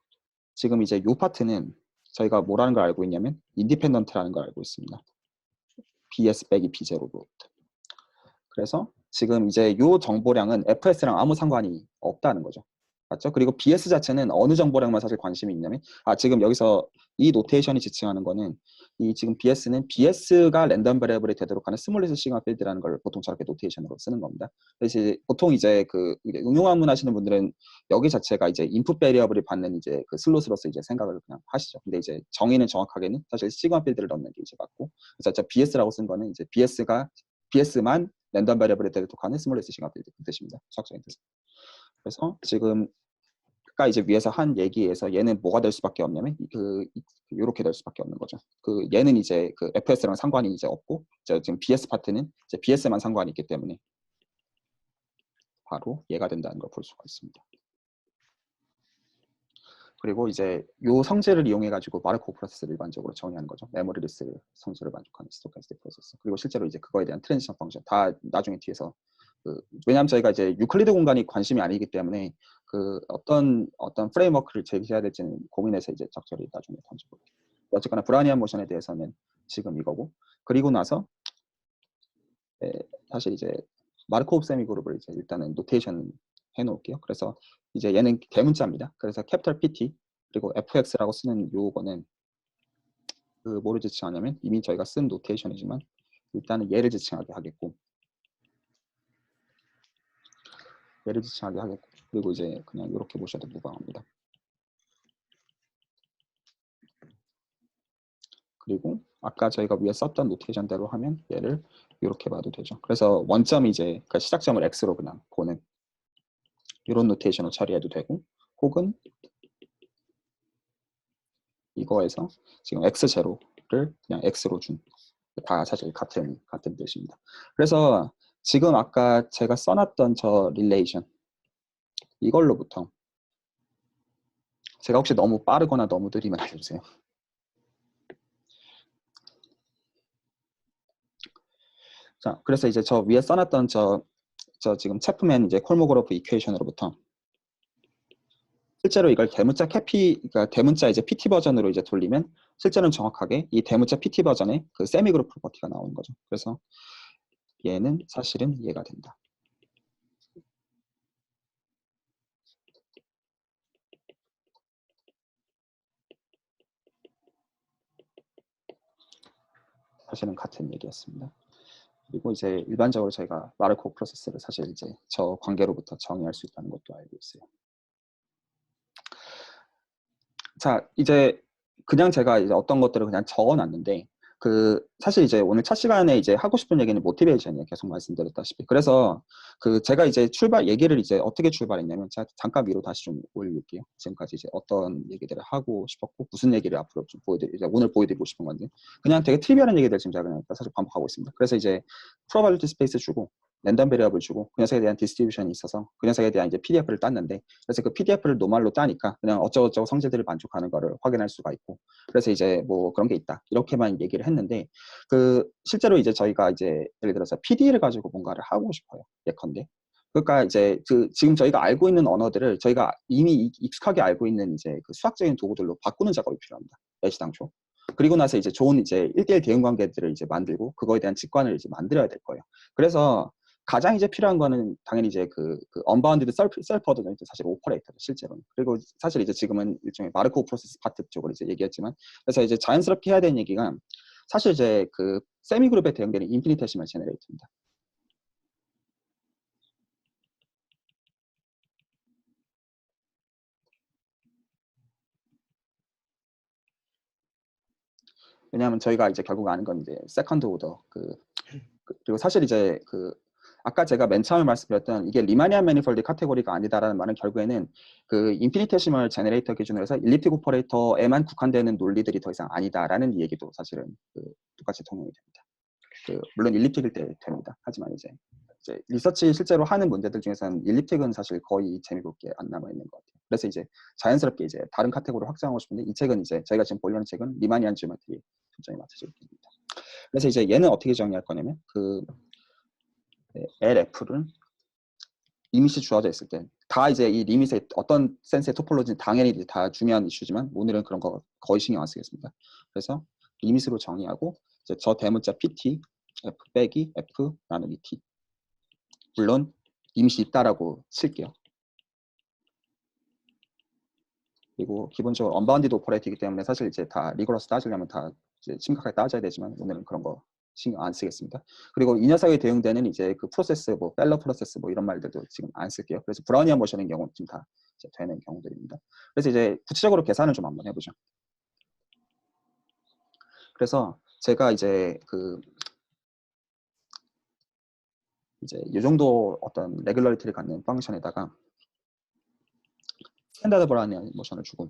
지금 이제 요 파트는 저희가 뭐라는 걸 알고 있냐면 인디펜던트라는 걸 알고 있습니다. BS 빼기 B0로. 그래서 지금 이제 요 정보량은 FS랑 아무 상관이 없다는 거죠. 맞죠? 그리고 BS 자체는 어느 정보량만 사실 관심이 있냐면, 지금 여기서 이 노테이션이 지칭하는 거는 이 지금 BS는 BS가 랜덤 베리어블이 되도록 하는 스몰리스 시그마 필드라는 걸 보통 저렇게 노테이션으로 쓰는 겁니다. 그래서 보통 이제 그 응용학문 하시는 분들은 여기 자체가 이제 인풋 베리어블이 받는 이제 그 슬롯으로서 이제 생각을 그냥 하시죠. 근데 이제 정의는 정확하게는 사실 시그마 필드를 넣는 게 이제 맞고, 그래서 저 BS라고 쓴 거는 이제 BS만 랜덤 베리어블에 대독하는 스몰리스 시그마 필드 그 뜻입니다. 수학적인 뜻. 그래서 지금 아까 이제 위에서 한 얘기에서 얘는 뭐가 될 수밖에 없냐면 이렇게 될 수밖에 없는 거죠. 그 얘는 이제 그 FS랑 상관이 이제 없고, 지금 BS 파트는 이제 BS만 상관이 있기 때문에 바로 얘가 된다는 걸 볼 수가 있습니다. 그리고 이제 요 성질을 이용해 가지고 마르코프 프로세스를 일반적으로 정의하는 거죠. 메모리 리스 성질을 만족하는 스토캐스틱 프로세스. 그리고 실제로 이제 그거에 대한 트랜지션 펑션 다 나중에 뒤에서 왜냐하면 저희가 이제 유클리드 공간이 관심이 아니기 때문에 그 어떤 프레임워크를 제시해야 될지는 고민해서 이제 적절히 나중에 던져볼게요. 어쨌거나 브라니안 모션에 대해서는 지금 이거고, 그리고 나서 사실 이제 마르코프 세미 그룹을 이제 일단은 노테이션 해놓을게요. 그래서 이제 얘는 대문자입니다. 그래서 캐피털 PT 그리고 FX라고 쓰는 요거는 그 뭐를 지칭하냐면 이미 저희가 쓴 노테이션이지만 일단은 얘를 지칭하게 하겠고, 그리고 이제 그냥 이렇게 보셔도 무방합니다. 그리고 아까 저희가 위에 썼던 노테이션대로 하면 얘를 이렇게 봐도 되죠. 그래서 원점이 이제 그러니까 시작점을 x로 그냥 보는 이런 노테이션을 처리해도 되고, 혹은 이거에서 지금 x0를 그냥 x로 준, 다 사실 같은 뜻입니다. 그래서 지금 아까 제가 써놨던 저 릴레이션 이걸로부터 제가 혹시 너무 빠르거나 너무 느리면 알려주세요. 자, 그래서 이제 저 위에 써놨던 저 지금 체프맨 이제 콜모그로프 이퀘이션으로부터 실제로 이걸 대문자 그러니까 대문자 이제 PT 버전으로 이제 돌리면 실제로는 정확하게 이 대문자 PT 버전의 그 세미 그룹 프로퍼티가 나오는 거죠. 그래서 얘는 사실은 이해가 된다. 사실은 같은 얘기였습니다. 그리고 이제 일반적으로 저희가 마르코프 프로세스를 사실 이제 저 관계로부터 정의할 수 있다는 것도 알고 있어요. 자, 이제 그냥 제가 이제 어떤 것들을 그냥 적어놨는데 그 사실 이제 오늘 첫 시간에 이제 하고 싶은 얘기는 모티베이션이에요. 계속 말씀드렸다시피. 그래서 그 제가 이제 얘기를 이제 어떻게 출발했냐면, 제가 잠깐 위로 다시 좀 올릴게요. 지금까지 이제 어떤 얘기들을 하고 싶었고 무슨 얘기를 앞으로 좀 오늘 보여드리고 싶은 건지, 그냥 되게 트리비얼한 얘기들 지금 제가 그냥 사실 반복하고 있습니다. 그래서 이제 프로바빌리티 스페이스 주고 랜덤 베리어블 주고 그 녀석에 대한 디스트리뷰션이 있어서 그 녀석에 대한 이제 PDF를 땄는데, 그래서 그 PDF를 노말로 따니까 그냥 어쩌고저쩌고 성질들을 만족하는 거를 확인할 수가 있고, 그래서 이제 뭐 그런 게 있다 이렇게만 얘기를 했는데, 그 실제로 이제 저희가 이제 예를 들어서 PD를 가지고 뭔가를 하고 싶어요. 예컨대. 그러니까 이제 지금 저희가 알고 있는 언어들을 저희가 이미 익숙하게 알고 있는 이제 그 수학적인 도구들로 바꾸는 작업이 필요합니다. 애시당초. 그리고 나서 이제 좋은 이제 1대1 대응 관계들을 이제 만들고 그거에 대한 직관을 이제 만들어야 될 거예요. 그래서 가장 이제 필요한 거는 당연히 이제 그 언바운디드 셀프 어드는 사실 오퍼레이터죠, 실제로는. 그리고 사실 이제 지금은 일종의 마르코프 프로세스 파트 쪽으로 이제 얘기했지만, 그래서 이제 자연스럽게 해야 되는 얘기가 사실 이제 그 세미 그룹에 대응되는 인피니테시멀 제너레이터입니다. 왜냐하면 저희가 이제 결국 아는 건 이제 세컨드 오더 그리고 사실 이제 아까 제가 맨 처음에 말씀드렸던 이게 리마니안 매니폴드 카테고리가 아니다라는 말은 결국에는 그 인피니테시멀 제너레이터 기준으로 해서 일리프틱 오퍼레이터에만 국한되는 논리들이 더 이상 아니다라는 이 얘기도 사실은 똑같이 통용이 됩니다. 물론 일리프틱일 때 됩니다. 하지만 이제 리서치 실제로 하는 문제들 중에서는 일리프틱은 사실 거의 재미볼 게 안 남아 있는 것 같아요. 그래서 이제 자연스럽게 이제 다른 카테고리를 확장하고 싶은데 이 책은 이제 저희가 지금 보려는 책은 리마니안 지오메트리 초점이 맞춰져 있습니다. 그래서 이제 얘는 어떻게 정의할 거냐면 LF를 리밋이 주어져 있을 때 다 이제 이 리밋의 어떤 센스의 토폴로지는 당연히 이제 다 중요한 이슈지만 오늘은 그런 거 거의 신경 안 쓰겠습니다. 그래서 리밋으로 정의하고 이제 저 대문자 PT F 빼기 F 나누기 T 물론 리밋이 있다라고 칠게요. 그리고 기본적으로 언바운디드 오퍼레이트이기 때문에 사실 이제 다 리거러스 따지려면 다 이제 심각하게 따져야 되지만 오늘은 그런 거 신경 안 쓰겠습니다. 그리고 이 녀석에 대응되는 이제 그 프로세스, 뭐 펠러 프로세스 뭐 이런 말들도 지금 안 쓸게요. 그래서 브라우니안 모션인 경우는 지금 다 이제 되는 경우들입니다. 그래서 이제 구체적으로 계산을 좀 한번 해보죠. 그래서 제가 이제 이 정도 어떤 레귤러리티를 갖는 펑션에다가 스탠다드 브라우니안 모션을 주고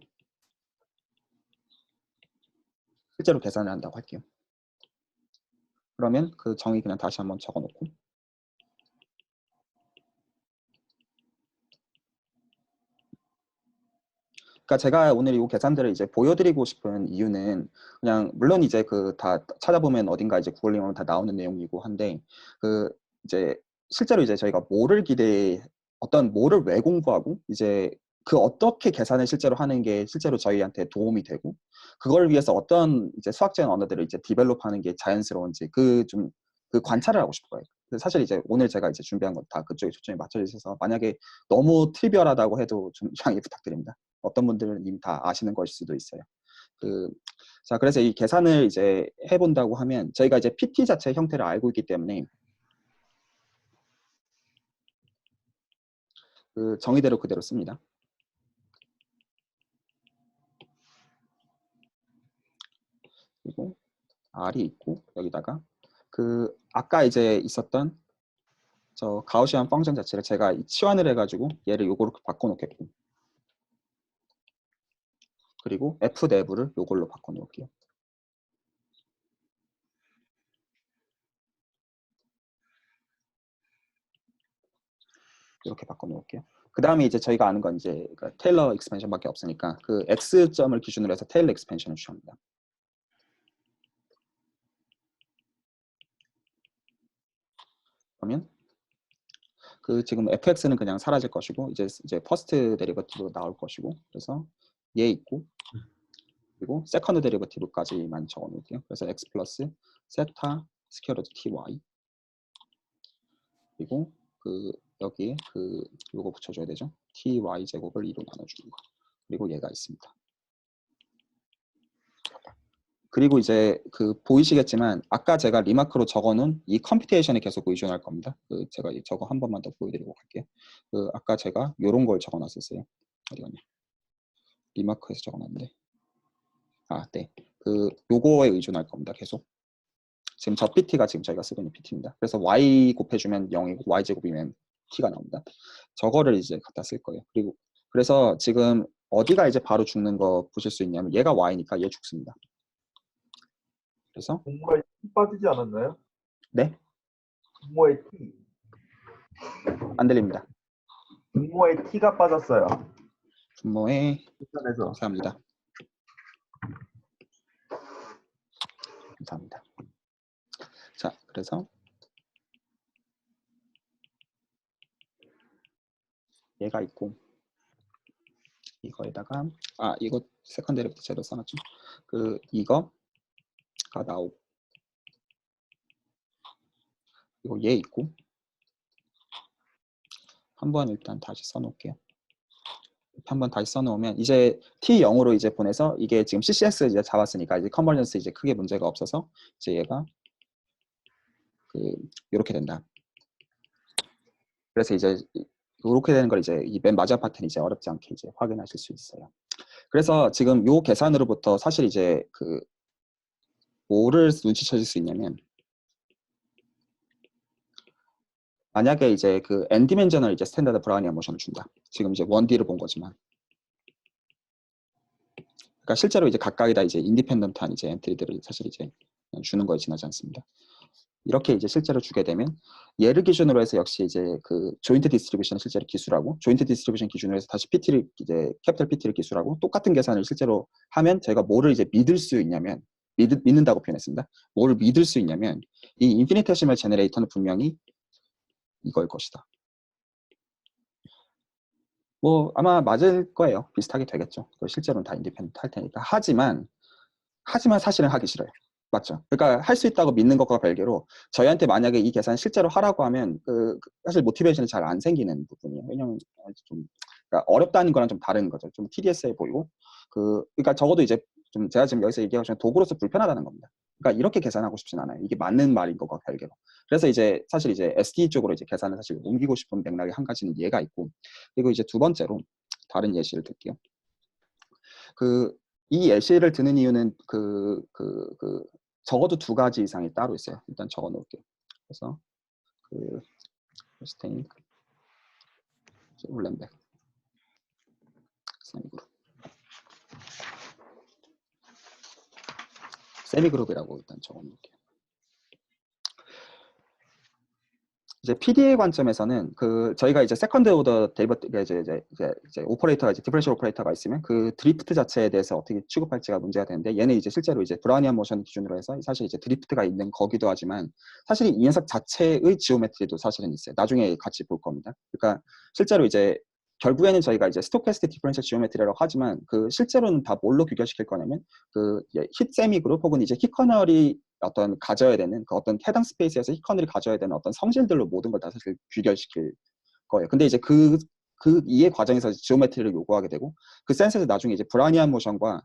실제로 계산을 한다고 할게요. 그러면 그 정의 그냥 다시 한번 적어놓고 그러니까 제가 오늘 이 계산들을 이제 보여드리고 싶은 이유는 그냥 물론 이제 다 찾아보면 어딘가 이제 구글링하면 다 나오는 내용이고 한데 이제 실제로 이제 저희가 뭐를 왜 공부하고 이제 어떻게 계산을 실제로 하는 게 실제로 저희한테 도움이 되고 그걸 위해서 어떤 이제 수학적인 언어들을 이제 디벨롭하는 게 자연스러운지 좀 관찰을 하고 싶어요. 사실 이제 오늘 제가 이제 준비한 건 다 그쪽에 초점이 맞춰져 있어서 만약에 너무 트리비얼하다고 해도 좀 양해 부탁드립니다. 어떤 분들은 이미 다 아시는 것일 수도 있어요. 자, 그래서 이 계산을 이제 해본다고 하면 저희가 이제 PT 자체 형태를 알고 있기 때문에 정의대로 그대로 씁니다. 그리고 R이 있고 여기다가 아까 이제 있었던 저 가우시안 펑션 자체를 제가 치환을 해가지고 얘를 요거로 바꿔놓겠고 그리고 F 내부를 요걸로 바꿔놓을게요. 이렇게 바꿔놓을게요. 그 다음에 이제 저희가 아는 건 이제 테일러 익스펜션밖에 없으니까 X점을 기준으로 해서 테일러 익스펜션을 취합니다. 그러면 지금 fx는 그냥 사라질 것이고 이제 퍼스트 데리버티브로 나올 것이고 그래서 얘 있고 그리고 세컨드 데리버티브까지만 적어 놓을게요. 그래서 x 플러스 세타 스퀘어 루트 ty 그리고 여기에 요거 붙여줘야 되죠. ty 제곱을 2로 나눠주는 거 그리고 얘가 있습니다. 그리고 이제 보이시겠지만 아까 제가 리마크로 적어놓은 이 컴퓨테이션에 계속 의존할 겁니다. 제가 저거 한 번만 더 보여드리고 갈게요. 아까 제가 요런 걸 적어놨었어요. 어디 갔냐? 리마크에서 적어놨는데 네. 요거에 의존할 겁니다. 계속. 지금 저 PT가 지금 저희가 쓰고 있는 PT입니다. 그래서 Y 곱해주면 0이고 Y 제곱이면 T가 나옵니다. 저거를 이제 갖다 쓸 거예요. 그래서 지금 어디가 이제 바로 죽는 거 보실 수 있냐면 얘가 Y니까 얘 죽습니다. 그래서 분모에 T 빠지지 않았나요? 네? 분모에 T. 안 들립니다. 분모에 T가 빠졌어요. 분모에 계산해서. 감사합니다. 감사합니다. 자, 그래서 얘가 있고 이거에다가 이거 세컨데리부터 제대로 써놨죠. 이거가 나오고 그리고 얘 있고 한번 일단 다시 써놓을게요. 한번 다시 써놓으면 이제 T0으로 이제 보내서 이게 지금 CCS 이제 잡았으니까 이제 컨버전스 이제 크게 문제가 없어서 이제 얘가 이렇게 된다. 그래서 이제 이렇게 되는 걸 이제 이 맨 마지막 파트는 이제 어렵지 않게 이제 확인하실 수 있어요. 그래서 지금 요 계산으로부터 사실 이제 뭐를 눈치채실 수 있냐면 만약에 이제 그 n 디멘셔널 이제 스탠다드 브라우니안 모션을 준다. 지금 이제 1D를 본 거지만, 그러니까 실제로 이제 각각이다 이제 인디펜던트한 이제 엔트리들을 사실 이제 그냥 주는 거에 지나지 않습니다. 이렇게 이제 실제로 주게 되면 얘를 기준으로 해서 역시 이제 그 조인트 디스트리뷰션을 실제로 기술하고 조인트 디스트리뷰션 기준으로 해서 다시 PT를 이제 캐피탈 PT를 기술하고 똑같은 계산을 실제로 하면 제가 뭐를 이제 믿을 수 있냐면 믿는다고 표현했습니다. 뭐를 믿을 수 있냐면 이 인피니테시멀 제너레이터는 분명히 이걸 것이다. 뭐 아마 맞을 거예요. 비슷하게 되겠죠. 실제로는 다 인디펜던트 할 테니까. 하지만 사실은 하기 싫어요. 맞죠? 그러니까 할 수 있다고 믿는 것과 별개로 저희한테 만약에 이 계산 실제로 하라고 하면 사실 모티베이션이 잘 안 생기는 부분이에요. 왜냐면 좀 그러니까 어렵다는 거랑 좀 다른 거죠. 좀 tedious해 보이고 그러니까 적어도 이제 좀 제가 지금 여기서 얘기하고 싶은 도구로서 불편하다는 겁니다. 그러니까 이렇게 계산하고 싶진 않아요. 이게 맞는 말인 것과 별개로. 그래서 이제 사실 이제 SD 쪽으로 이제 계산을 사실 옮기고 싶은 맥락의 한 가지는 얘가 있고, 그리고 이제 두 번째로 다른 예시를 들게요. 이 예시를 드는 이유는 적어도 두 가지 이상이 따로 있어요. 일단 적어 놓을게요. 그래서 스테인, 올렌백, 세미그룹이라고 일단 적어 놓을게요. 이제 PD의 관점에서는 저희가 이제 세컨드 오더 데리버티브 이제 오퍼레이터가 이제 디퍼런셜 오퍼레이터가 있으면 그 드리프트 자체에 대해서 어떻게 취급할지가 문제가 되는데, 얘는 이제 실제로 이제 브라우니안 모션 기준으로 해서 사실 이제 드리프트가 있는 거기도 하지만 사실 이 녀석 자체의 지오메트리도 사실은 있어요. 나중에 같이 볼 겁니다. 그러니까 실제로 이제 결국에는 저희가 이제 스토캐스틱 디퍼런셜 지오메트리라고 하지만 실제로는 다 뭘로 규결시킬 거냐면 힛 세미 그룹 혹은 이제 힛 커널이 어떤 가져야 되는 어떤 해당 스페이스에서 힛 커널이 가져야 되는 어떤 성질들로 모든 걸 다 사실 규결시킬 거예요. 근데 이제 그 이해 과정에서 지오메트리를 요구하게 되고, 그 센스에서 나중에 이제 브라우니안 모션과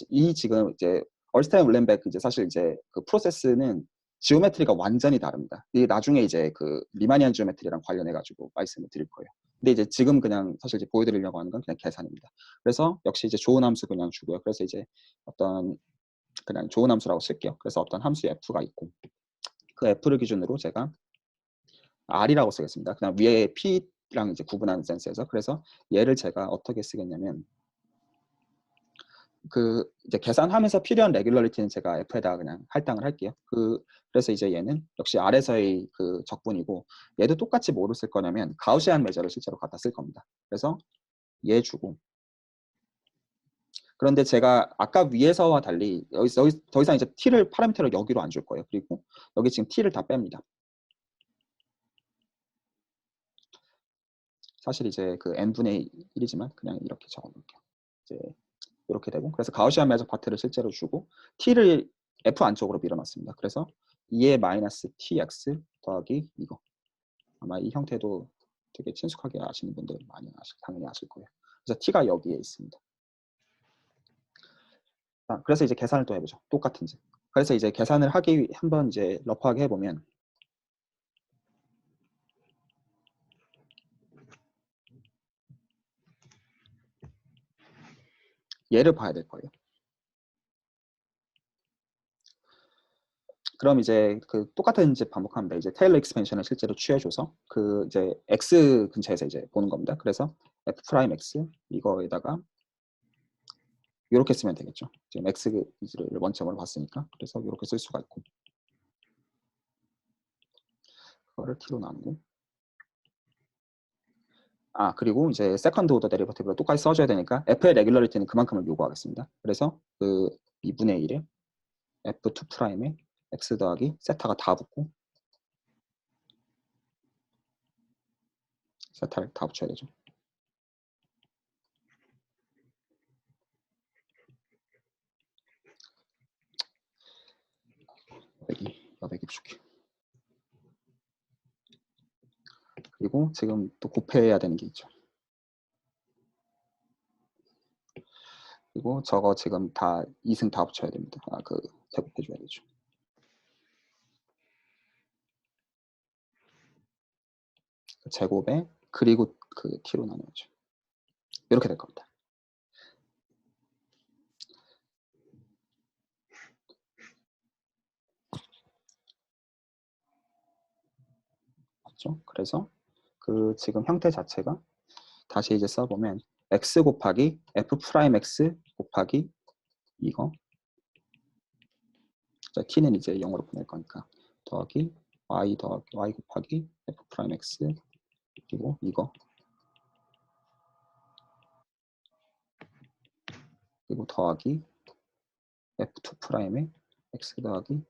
이 지금 이제 얼스타인 울렌백 이제 사실 이제 그 프로세스는 지오메트리가 완전히 다릅니다. 이게 나중에 이제 리마니안 지오메트리랑 관련해 가지고 말씀을 드릴 거예요. 근데 이제 지금 그냥 사실 이제 보여드리려고 하는 건 그냥 계산입니다. 그래서 역시 이제 좋은 함수 그냥 주고요. 그래서 이제 어떤 그냥 좋은 함수라고 쓸게요. 그래서 어떤 함수 f가 있고 그 f를 기준으로 제가 r이라고 쓰겠습니다. 그냥 위에 p랑 이제 구분하는 센스에서. 그래서 얘를 제가 어떻게 쓰겠냐면 이제 계산하면서 필요한 레귤러리티는 제가 f에다가 그냥 할당을 할게요. 그래서 이제 얘는 역시 r에서의 적분이고, 얘도 똑같이 뭐로 쓸 거냐면 가우시안 메저를 실제로 갖다 쓸 겁니다. 그래서 얘 주고, 그런데 제가 아까 위에서와 달리 여기 더 이상 이제 t를 파라미터를 여기로 안 줄 거예요. 그리고 여기 지금 t를 다 뺍니다. 사실 이제 n분의 1이지만 그냥 이렇게 적어 놓을게요. 이제 이렇게 되고, 그래서 가우시안 메저 파트를 실제로 주고 t를 f 안쪽으로 밀어넣습니다. 그래서 2의 마이너스 tx 더하기 이거. 아마 이 형태도 되게 친숙하게 아시는 분들 당연히 아실 거예요. 그래서 t가 여기에 있습니다. 그래서 이제 계산을 또 해보죠. 똑같은지. 그래서 이제 계산을 하기 한번 이제 러프하게 해보면 얘를 봐야 될 거예요. 그럼 이제 똑같은 이제 반복합니다. 이제 테일러 익스펜션을 실제로 취해줘서 이제 x 근처에서 이제 보는 겁니다. 그래서 f 프라임 x 이거에다가 이렇게 쓰면 되겠죠. 지금 x를 원점으로 봤으니까. 그래서 이렇게 쓸 수가 있고, 그거를 t로 나누고, 그리고 이제 세컨드 오더 데리버티브로 똑같이 써줘야 되니까 f의 레귤러리티는 그만큼을 요구하겠습니다. 그래서 2분의 1에 f2 프라임에 x 더하기 세타가 다 붙고, 세타를 다 붙여야 되죠. 여백이 부족해. 그리고 지금 또 곱해야 되는 게 있죠. 그리고 저거 지금 다 2승 다 붙여야 됩니다. 제곱해줘야 되죠. 제곱에 그리고 t로 나누죠. 이렇게 될 겁니다. 나왔죠. 그래서 그 지금 형태 자체가 다시 이제 써보면 x 곱하기 f 프라임 x 곱하기 이거 자, t는 이제 0으로 보낼 거니까 더하기 y 더하기 y 곱하기 f 프라임 x 그리고 이거 그리고 더하기 f2 프라임에 x 더하기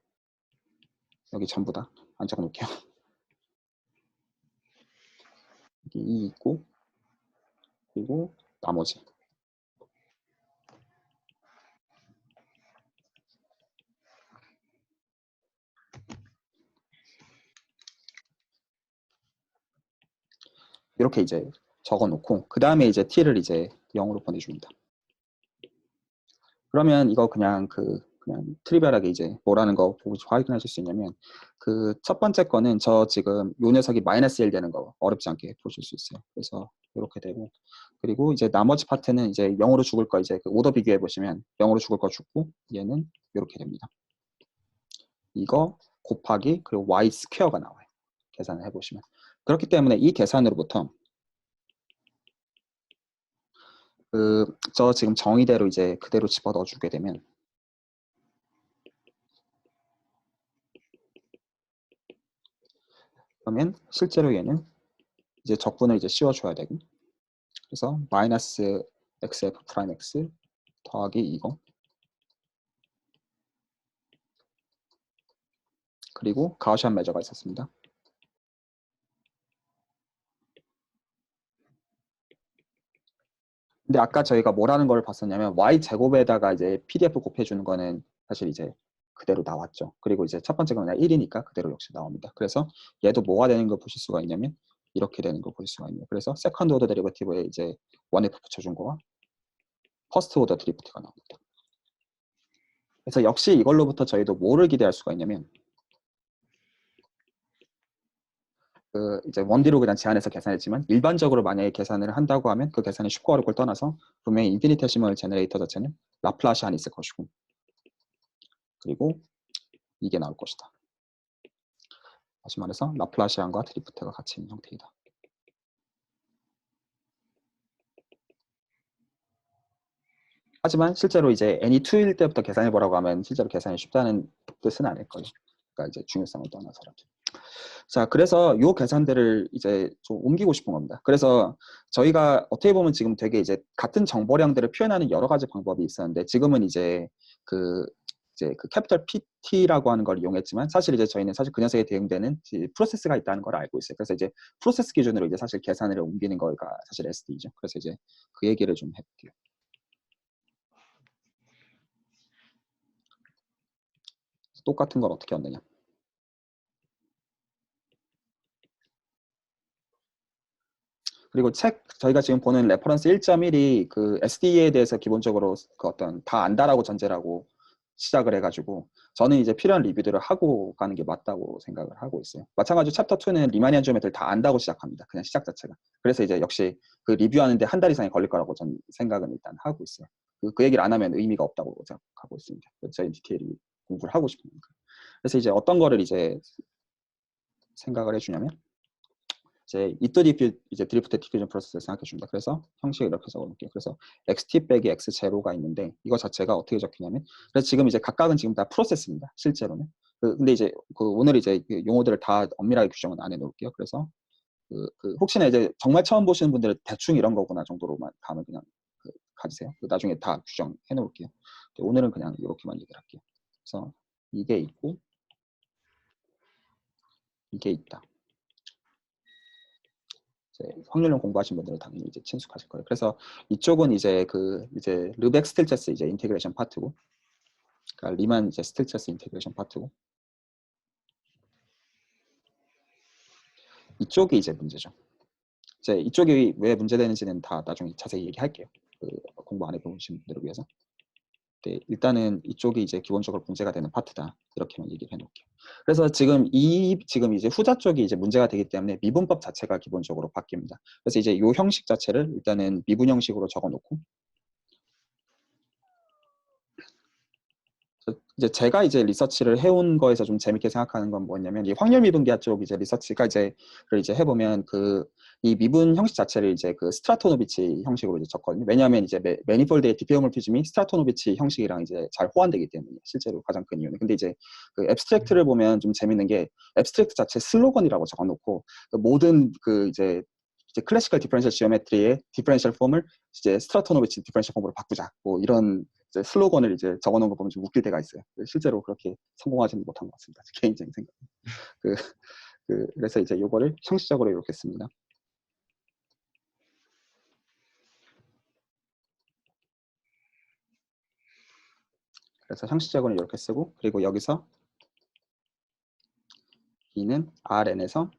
여기 전부 다 안 적어 놓을게요. 여기 2 있고 그리고 나머지 이렇게 이제 적어 놓고 그 다음에 이제 t를 이제 0으로 보내줍니다. 그러면 이거 그냥 그냥 트리비얼하게 이제 뭐라는 거 보고 확인하실 수 있냐면 그 첫 번째 거는 저 지금 요 녀석이 마이너스 1 되는 거 어렵지 않게 보실 수 있어요. 그래서 이렇게 되고 그리고 이제 나머지 파트는 이제 0으로 죽을 거 이제 그 오더 비교해 보시면 0으로 죽을 거 죽고 얘는 이렇게 됩니다. 이거 곱하기 그리고 y 스퀘어가 나와요. 계산을 해보시면 그렇기 때문에 이 계산으로부터 저 지금 정의대로 이제 그대로 집어넣어 주게 되면 그러면 실제로 얘는 이제 적분을 이제 씌워줘야 되고 그래서 마이너스 xf 프라임 x 더하기 이거 그리고 가우시안 매저가 있었습니다. 근데 아까 저희가 뭐라는 걸 봤었냐면 y 제곱에다가 이제 pdf 곱해주는 거는 사실 이제 그대로 나왔죠. 그리고 이제 첫 번째 거는 1이니까 그대로 역시 나옵니다. 그래서 얘도 뭐가 되는 걸 보실 수가 있냐면 이렇게 되는 걸 보실 수가 있네요. 그래서 세컨드 오더 데리버티브에 이제 1f 붙여준 거와 퍼스트 오더 드리프트가 나옵니다. 그래서 역시 이걸로부터 저희도 뭐를 기대할 수가 있냐면 그 이제 원디로 그냥 제한해서 계산했지만 일반적으로 만약에 계산을 한다고 하면 그 계산이 쉽고 어렵고를 떠나서 분명히 인피니테시멀 제너레이터 자체는 라플라시안이 있을 것이고 그리고 이게 나올 것이다. 다시 말해서 라플라시안과 드리프트가 같이 있는 형태이다. 하지만 실제로 이제 n이 2일 때부터 계산해보라고 하면 실제로 계산이 쉽다는 뜻은 아닐 거예요. 그러니까 이제 중요성을 떠나서라도. 자, 그래서 요 계산들을 이제 좀 옮기고 싶은 겁니다. 그래서 저희가 어떻게 보면 지금 되게 이제 같은 정보량들을 표현하는 여러 가지 방법이 있었는데 지금은 이제 그 캐피털 PT라고 하는 걸 이용했지만 사실 이제 저희는 사실 그 녀석에 대응되는 프로세스가 있다는 걸 알고 있어요. 그래서 이제 프로세스 기준으로 이제 사실 계산을 옮기는 거가 사실 SD죠. 그래서 이제 그 얘기를 좀 해볼게요. 똑같은 걸 어떻게 얻느냐. 그리고 저희가 지금 보는 레퍼런스 1.1이 그 SD에 대해서 기본적으로 그 어떤 다 안다라고 전제라고 시작을 해가지고 저는 이제 필요한 리뷰들을 하고 가는 게 맞다고 생각을 하고 있어요. 마찬가지로 챕터 2는 리마니안 지오메트를 다 안다고 시작합니다. 그냥 시작 자체가. 그래서 이제 역시 그 리뷰하는데 한 달 이상이 걸릴 거라고 전 생각은 일단 하고 있어요. 그 얘기를 안 하면 의미가 없다고 생각하고 있습니다. 저희 디테일이 공부를 하고 싶으니까. 그래서 이제 어떤 거를 이제 생각을 해주냐면 이제 이제 드리프트 디퓨전 프로세스를 생각해 줍니다. 그래서 형식을 이렇게 적어놓을게요. 그래서 xt 빼기 x0가 있는데 이거 자체가 어떻게 적히냐면 그래서 지금 이제 각각은 지금 다 프로세스입니다. 실제로는. 근데 이제 오늘 이제 그 용어들을 다 엄밀하게 규정은 안 해놓을게요. 그래서 혹시나 이제 정말 처음 보시는 분들은 대충 이런 거구나 정도로만 감을 그냥 가지세요. 나중에 다 규정해 놓을게요. 오늘은 그냥 이렇게만 얘기를 할게요. 그래서 이게 있고 이게 있다. 확률론 공부하신 분들은 당연히 이제 친숙하실 거예요. 그래서 이쪽은 이제 이제 르벡 스틸체스 이제 인테그레이션 파트고, 그러니까 리만 이제 스틸체스 인테그레이션 파트고, 이쪽이 이제 문제죠. 이제 이쪽이 왜 문제되는지는 다 나중에 자세히 얘기할게요. 공부 안 해보신 분들을 위해서. 네, 일단은 이쪽이 이제 기본적으로 문제가 되는 파트다. 이렇게만 얘기를 해놓을게요. 그래서 지금 이제 후자 쪽이 이제 문제가 되기 때문에 미분법 자체가 기본적으로 바뀝니다. 그래서 이제 이 형식 자체를 일단은 미분 형식으로 적어놓고 이제 제가 이제 리서치를 해온 거에서 좀 재밌게 생각하는 건 뭐냐면 이 확률 미분계학 쪽 이제 리서치가 이제 해보면 그 이 미분 형식 자체를 이제 그 스트라토노비치 형식으로 이제 쳤거든요. 왜냐하면 이제 매니폴드의 디페오몰피즘이 스트라토노비치 형식이랑 이제 잘 호환되기 때문에 실제로 가장 큰 이유는. 근데 이제 그 앱스트랙트를 보면 좀 재밌는 게 앱스트랙트 자체 슬로건이라고 적어놓고 그 모든 그 이제 클래시컬 디퍼런셜 지오메트리의 디퍼런셜 폼을 이제 스트라토노비치 디퍼런셜 폼으로 바꾸자. 뭐 이런 이제 슬로건을 이제 적어놓은 거 보면 좀 웃길 때가 있어요. 실제로 그렇게 성공하지는 못한 것 같습니다. 개인적인 생각. 그래서 이제 요거를 형식적으로 이렇게 씁니다. 그래서 형식적으로 이렇게 쓰고, 그리고 여기서 E는 Rn에서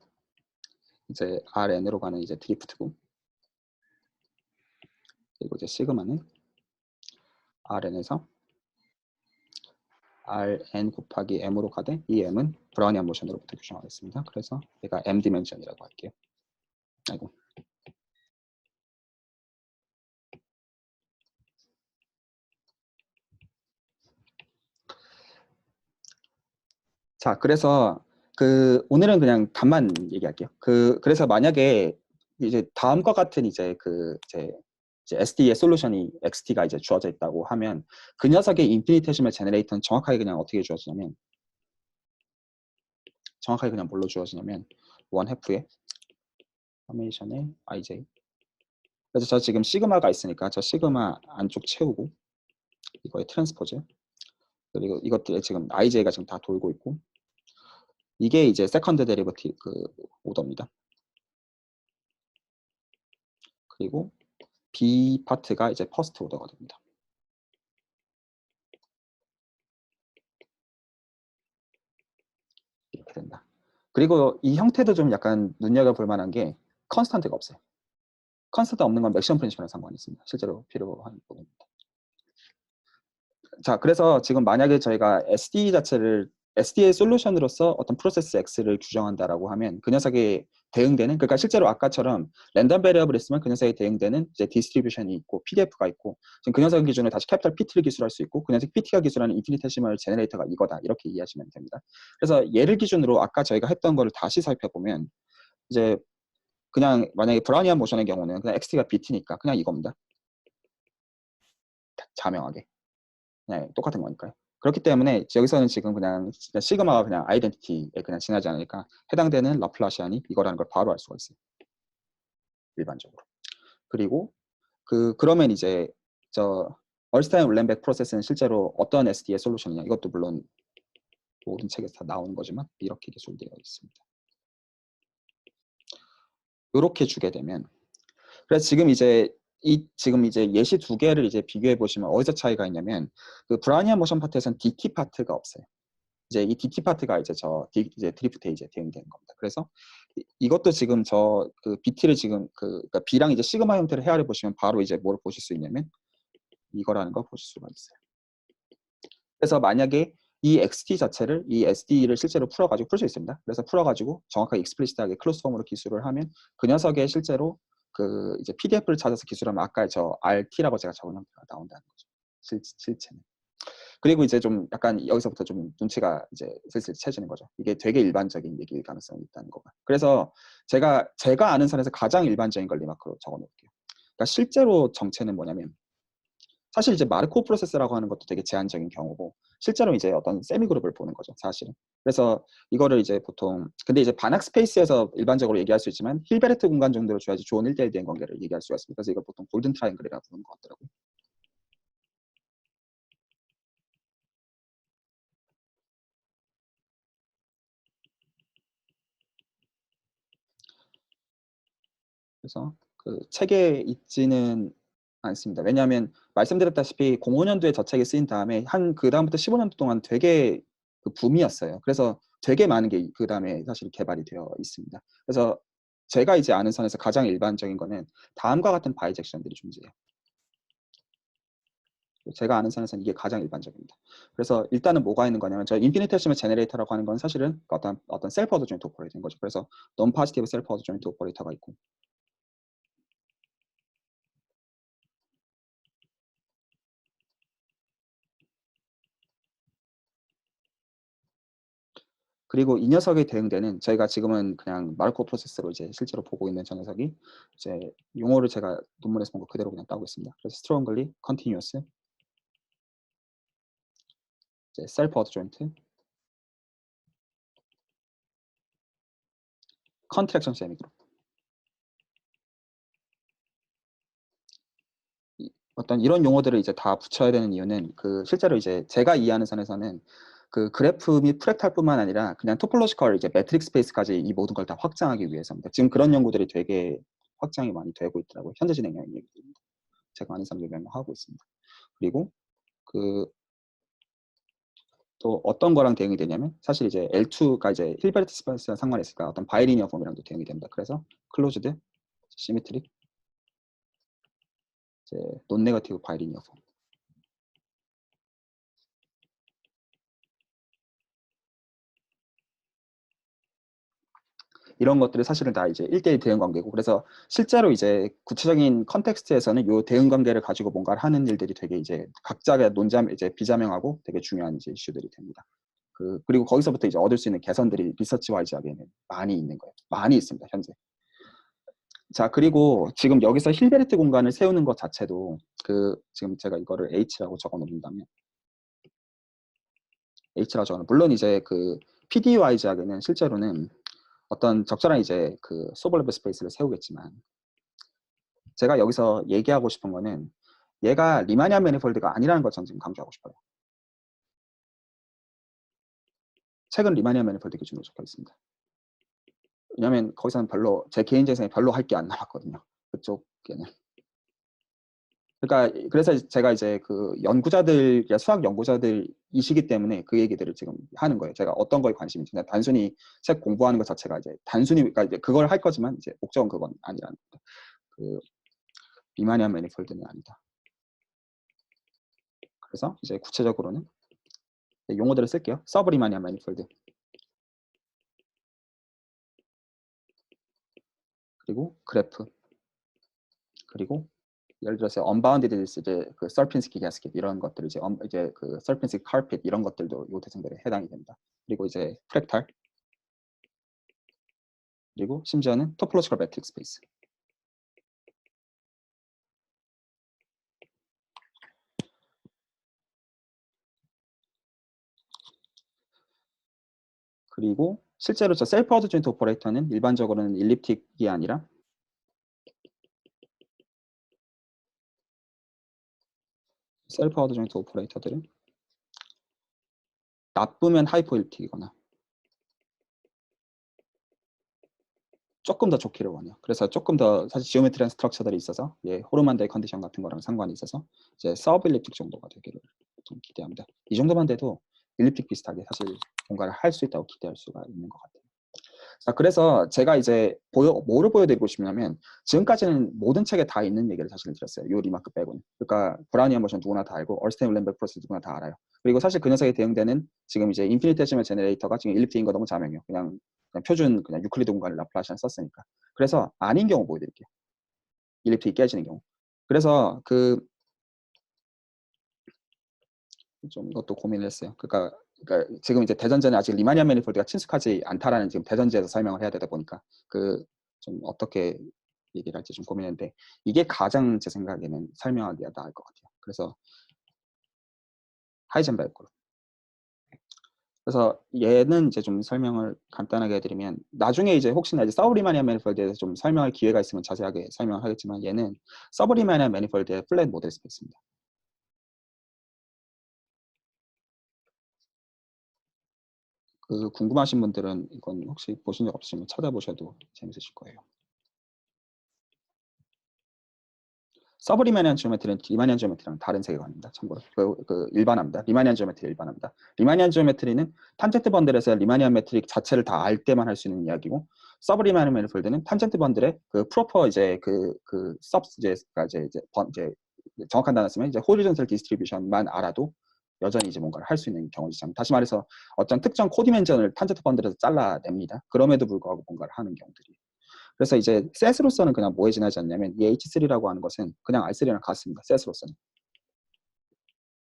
이제 Rn으로 가는 이제 드리프트고, 그리고 이제 시그마는 Rn에서 Rn 곱하기 M으로 가되, 이 M은 브라우니안 모션으로부터 규정하겠습니다. 그래서 얘가 M 디멘션이라고 할게요. 아이고. 자, 그래서 오늘은 그냥 답만 얘기할게요. 그래서 만약에 이제 다음과 같은 이제 이제 SD의 솔루션이 XT가 이제 주어져 있다고 하면 그 녀석의 인피니테시멀 제너레이터는 정확하게 그냥 어떻게 주어지냐면 정확하게 그냥 뭘로 주어지냐면 1해프의 서메이션의 IJ. 그래서 저 지금 시그마가 있으니까 저 시그마 안쪽 채우고 이거의 트랜스포즈, 그리고 이것들에 지금 IJ가 지금 다 돌고 있고, 이게 이제 세컨드 데리버티브 오더입니다. 그리고 B 파트가 이제 퍼스트 오더가 됩니다. 이렇게 된다. 그리고 이 형태도 좀 약간 눈여겨볼 만한 게 컨스턴트가 없어요. 컨스턴트 없는 건 맥시멈 프린시플이랑 상관이 있습니다. 실제로 필요한 부분입니다. 자, 그래서 지금 만약에 저희가 SD의 솔루션으로서 어떤 프로세스 X를 규정한다라고 하면 그 녀석에 대응되는, 그러니까 실제로 아까처럼 랜덤 베리어블 있으면 그 녀석에 대응되는 이제 디스트리뷰션이 있고 PDF가 있고, 지금 그 녀석 기준으로 다시 캐피탈 PT를 기술할 수 있고, 그 녀석 PT가 기술하는 인피니테시멀 제너레이터가 이거다, 이렇게 이해하시면 됩니다. 그래서 얘를 기준으로 아까 저희가 했던 거를 다시 살펴보면 이제 그냥 만약에 브라우니안 모션의 경우는 그냥 XT가 BT니까 그냥 이겁니다. 자명하게 네, 똑같은 거니까요. 그렇기 때문에 여기서는 지금 그냥 시그마가 그냥 아이덴티티에 그냥 지나지 않으니까 해당되는 라플라시안이 이거라는 걸 바로 알 수가 있어요. 일반적으로. 그리고 그러면 이제 저 얼스타인 울렌백 프로세스는 실제로 어떤 SD의 솔루션이냐, 이것도 물론 모든 책에서 다 나오는 거지만 이렇게 기술되어 있습니다. 이렇게 주게 되면, 그래서 지금 이제 예시 두 개를 이제 비교해 보시면 어디서 차이가 있냐면, 그 브라우니안 모션 파트에서는 DT 파트가 없어요. 이제 이 DT 파트가 이제 이제 드리프트에 이제 대응되는 겁니다. 그래서 이것도 지금 BT를 지금 그러니까 B랑 이제 시그마 형태를 헤아려 보시면 바로 이제 뭘 보실 수 있냐면 이거라는 걸 보실 수가 있어요. 그래서 만약에 이 XT 자체를 이 SD를 실제로 풀어가지고 풀 수 있습니다. 그래서 풀어가지고 정확하게 익스플리시트하게 클로스 폼으로 기술을 하면 그 녀석의 실제로 이제 PDF를 찾아서 기술하면 아까 저 RT라고 제가 적은 형태가 나온다는 거죠. 실체는. 그리고 이제 좀 약간 여기서부터 좀 눈치가 이제 슬슬 채지는 거죠. 이게 되게 일반적인 얘기일 가능성이 있다는 거가. 그래서 제가 아는 선에서 가장 일반적인 걸 리마크로 적어놓을게요. 그러니까 실제로 정체는 뭐냐면, 사실 이제 마르코 프로세스라고 하는 것도 되게 제한적인 경우고, 실제로 이제 어떤 세미 그룹을 보는 거죠, 사실은. 그래서 이거를 이제 보통, 근데 이제 반학 스페이스에서 일반적으로 얘기할 수 있지만 힐베르트 공간 정도로 줘야지 좋은 1대1 대응 관계를 얘기할 수가 있습니다. 그래서 이걸 보통 골든 트라이앵글이라고 부르는 것 같더라고요. 그래서 책에 있지는 않습니다. 왜냐하면 말씀드렸다시피 05년도에 저 책이 쓰인 다음에 그 다음부터 15년도 동안 되게 붐이었어요. 그래서 되게 많은 게 그 다음에 사실 개발이 되어 있습니다. 그래서 제가 이제 아는 선에서 가장 일반적인 거는 다음과 같은 바이젝션들이 존재해요. 제가 아는 선에서는 이게 가장 일반적입니다. 그래서 일단은 뭐가 있는 거냐면, 저 인피니테시멀 제너레이터라고 하는 건 사실은 어떤 셀프 어드 조인트 오퍼레이터인 거죠. 그래서 non positive 셀프 어드 조인트 오퍼레이터가 있고, 그리고 이 녀석에 대응되는 저희가 지금은 그냥 마르코프 프로세스로 이제 실제로 보고 있는 저 녀석이 이제 용어를 제가 논문에서 본 거 그대로 그냥 따고 있습니다. 그래서 strongly, continuous, 이제 self adjoint, contraction semigroup. 어떤 이런 용어들을 이제 다 붙여야 되는 이유는 그 실제로 이제 제가 이해하는 선에서는 그 그래프 및 프랙탈뿐만 아니라 그냥 토폴로지컬 이제 매트릭 스페이스까지 이 모든 걸 다 확장하기 위해서입니다. 지금 그런 연구들이 되게 확장이 많이 되고 있더라고요. 현재 진행형인 얘기입니다. 제가 아는 사람들이 몇 명 하고 있습니다. 그리고 그 또 어떤 거랑 대응이 되냐면 사실 이제 L2가 이제 힐베르트 스페이스랑 상관있으니까 어떤 바이리니어 폼이랑도 대응이 됩니다. 그래서 클로즈드, 시메트릭, 이제 논 네거티브 바이리니어 폼. 이런 것들이 사실은 다 이제 1대1 대응 관계고, 그래서 실제로 이제 구체적인 컨텍스트에서는 이 대응 관계를 가지고 뭔가를 하는 일들이 되게 이제 각자의 이제 비자명하고 되게 중요한 이제 이슈들이 됩니다. 그리고 거기서부터 이제 얻을 수 있는 개선들이 리서치 와이즈하게는 많이 있는 거예요. 많이 있습니다, 현재. 자, 그리고 지금 여기서 힐베르트 공간을 세우는 것 자체도 지금 제가 이거를 H라고 적어 놓는다면 H라고 적어 놓으면 물론 이제 PD 와이즈하게는 실제로는 어떤 적절한 이제 소블레벨 스페이스를 세우겠지만 제가 여기서 얘기하고 싶은 거는 얘가 리마니안 매니폴드가 아니라는 걸 저는 지금 강조하고 싶어요. 최근 리마니안 매니폴드 기준으로 적혀 있습니다. 왜냐하면 거기서는 별로 제 개인 재생에 별로 할 게 안 남았거든요. 그쪽에는. 그러니까 그래서 제가 이제 연구자들, 수학 연구자들이시기 때문에 그 얘기들을 지금 하는 거예요. 제가 어떤 거에 관심이 있는지 단순히 책 공부하는 것 자체가 이제 단순히 그러니까 이제 그걸 할 거지만 이제 목적은 그건 아니라는 거예요. 리마니안 매니폴드는 아니다. 그래서 이제 구체적으로는 용어들을 쓸게요. 서브 리마니안 매니폴드. 그리고 그래프. 그리고 예를 들어서 언바운디드 이제 서핀스키 가스켓 이런 것들 이제 서핀스키 카펫 이런 것들도 이 대상들에 해당이 됩니다. 그리고 이제 프랙탈. 그리고 심지어는 토폴로지컬 매트릭 스페이스. 그리고 실제로 저 셀프 어드조인트 오퍼레이터는 일반적으로는 일립틱이 아니라 셀프 어드조인트 오퍼레이터들은 나쁘면 하이퍼일립틱이거나 조금 더 좋기를 원해요. 그래서 조금 더 사실 지오메트리한 스트럭처들이 있어서 호르만드의 컨디션 같은 거랑 상관이 있어서 이제 서브 일립틱 정도가 되기를 좀 기대합니다. 이 정도만 돼도 일립틱 비슷하게 사실 뭔가를 할 수 있다고 기대할 수가 있는 것 같아요. 자, 그래서 제가 이제 뭐를 보여드리고 싶냐면 지금까지는 모든 책에 다 있는 얘기를 사실 드렸어요. 요 리마크 빼고는. 그러니까 브라우니안 모션 누구나 다 알고 얼스텐 윌렌베르 프로세스 누구나 다 알아요. 그리고 사실 그 녀석에 대응되는 지금 이제 인피니테시멀 제너레이터가 지금 일립틱인 거 너무 자명해요. 그냥 표준 그냥 유클리드 공간을 라플라시안 썼으니까. 그래서 아닌 경우 보여드릴게요. 일립틱이 깨지는 경우. 그래서 좀 이것도 고민을 했어요. 그러니까 지금 이제 대전제는 아직 리마니안 매니폴드가 친숙하지 않다라는 지금 대전제에서 설명을 해야 되다 보니까 좀 어떻게 얘기를 할지 좀 고민했는데 이게 가장 제 생각에는 설명하기가 나을 것 같아요. 그래서 하이젠베르 그룹. 그래서 얘는 이제 좀 설명을 간단하게 해드리면 나중에 이제 혹시나 이제 서브리마니안 매니폴드에 대해서 좀 설명할 기회가 있으면 자세하게 설명을 하겠지만 얘는 서브리마니안 매니폴드의 플랫 모델 스페이스입니다. 궁금하신 분들은 이건 혹시 보신 적 없으시면 찾아보셔도 재밌으실 거예요. 서브리마니안 지오메트리는 리마니안 지오메트리랑 다른 세계관입니다. 참고로 일반화입니다. 리마니안 지오메트리 일반화입니다. 리마니안 지오메트리는 탄젠트 번들에서 리마니안 매트릭 자체를 다 알 때만 할 수 있는 이야기고 서브리마니안 매니폴드는 탄젠트 번들의 프로퍼 이제 정확한 단어 쓰면 이제 호리존털 디스트리뷰션만 알아도 여전히 이제 뭔가를 할 수 있는 경우죠. 다시 말해서 어떤 특정 코디멘전을 탄젠트 번들에서 잘라냅니다. 그럼에도 불구하고 뭔가를 하는 경우들이. 그래서 이제 셋으로서는 그냥 뭐에 지나지 않냐면 이 H3라고 하는 것은 그냥 R3랑 같습니다. 셋으로서는.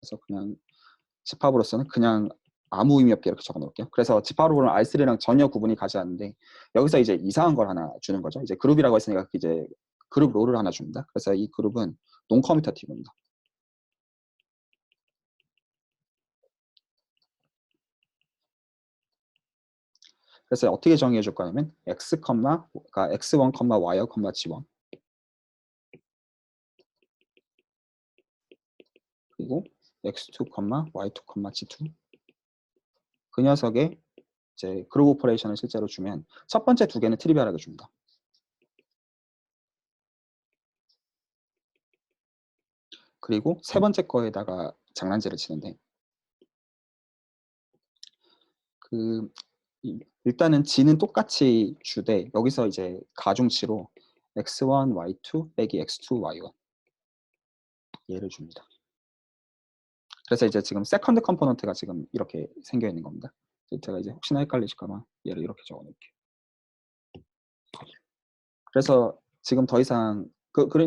그래서 그냥 집합으로서는 그냥 아무 의미 없게 이렇게 적어 놓을게요. 그래서 집합으로는 R3랑 전혀 구분이 가지 않는데 여기서 이제 이상한 걸 하나 주는 거죠. 이제 그룹이라고 했으니까 이제 그룹 롤을 하나 줍니다. 그래서 이 그룹은 논커뮤터티브입니다. 그래서 어떻게 정의해 줄 거냐면 x, 그러니까 x1, y, g1 그리고 x2, y2, g2 그 녀석의 이제 그룹 오퍼레이션을 실제로 주면 첫 번째 두 개는 트리비얼하게 줍니다. 그리고 세 번째 거에다가 장난질을 치는데 그 일단은 g는 똑같이 주되 여기서 이제 가중치로 x1, y2 빼기 x2, y1 얘를 줍니다. 그래서 이제 지금 세컨드 컴포넌트가 지금 이렇게 생겨 있는 겁니다. 제가 이제 혹시나 헷갈리실까봐 얘를 이렇게 적어 놓을게요. 그래서 지금 더 이상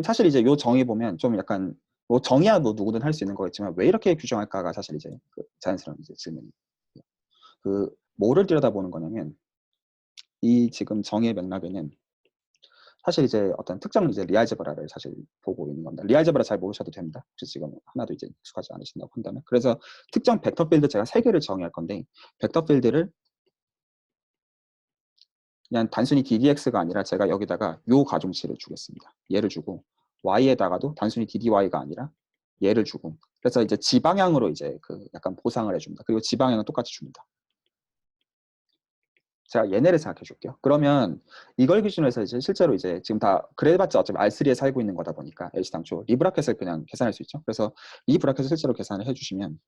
사실 이제 요 정의 보면 좀 약간 뭐 정의야 뭐 누구든 할 수 있는 거겠지만 왜 이렇게 규정할까가 사실 이제 그 자연스러운 이제 질문이 뭐를 들여다보는 거냐면 이 지금 정의의 맥락에는 사실 이제 어떤 특정 이제 리알제브라를 사실 보고 있는 겁니다. 리알제브라 잘 모르셔도 됩니다. 혹시 지금 하나도 이제 익숙하지 않으신다고 한다면. 그래서 특정 벡터 필드 제가 3개를 정의할 건데 벡터 필드를 그냥 단순히 ddx가 아니라 제가 여기다가 요 가중치를 주겠습니다. 얘를 주고 y에다가도 단순히 ddy가 아니라 얘를 주고 그래서 이제 지방향으로 이제 그 약간 보상을 해줍니다. 그리고 지방향은 똑같이 줍니다. 제가 얘네를 생각해 줄게요. 그러면 이걸 기준으로 해서 이제 실제로 이제 지금 다 그래봤자 어차피 R3에 살고 있는 거다 보니까 애시당초 리 브라켓을 그냥 계산할 수 있죠. 그래서 이 브라켓을 실제로 계산을 해주시면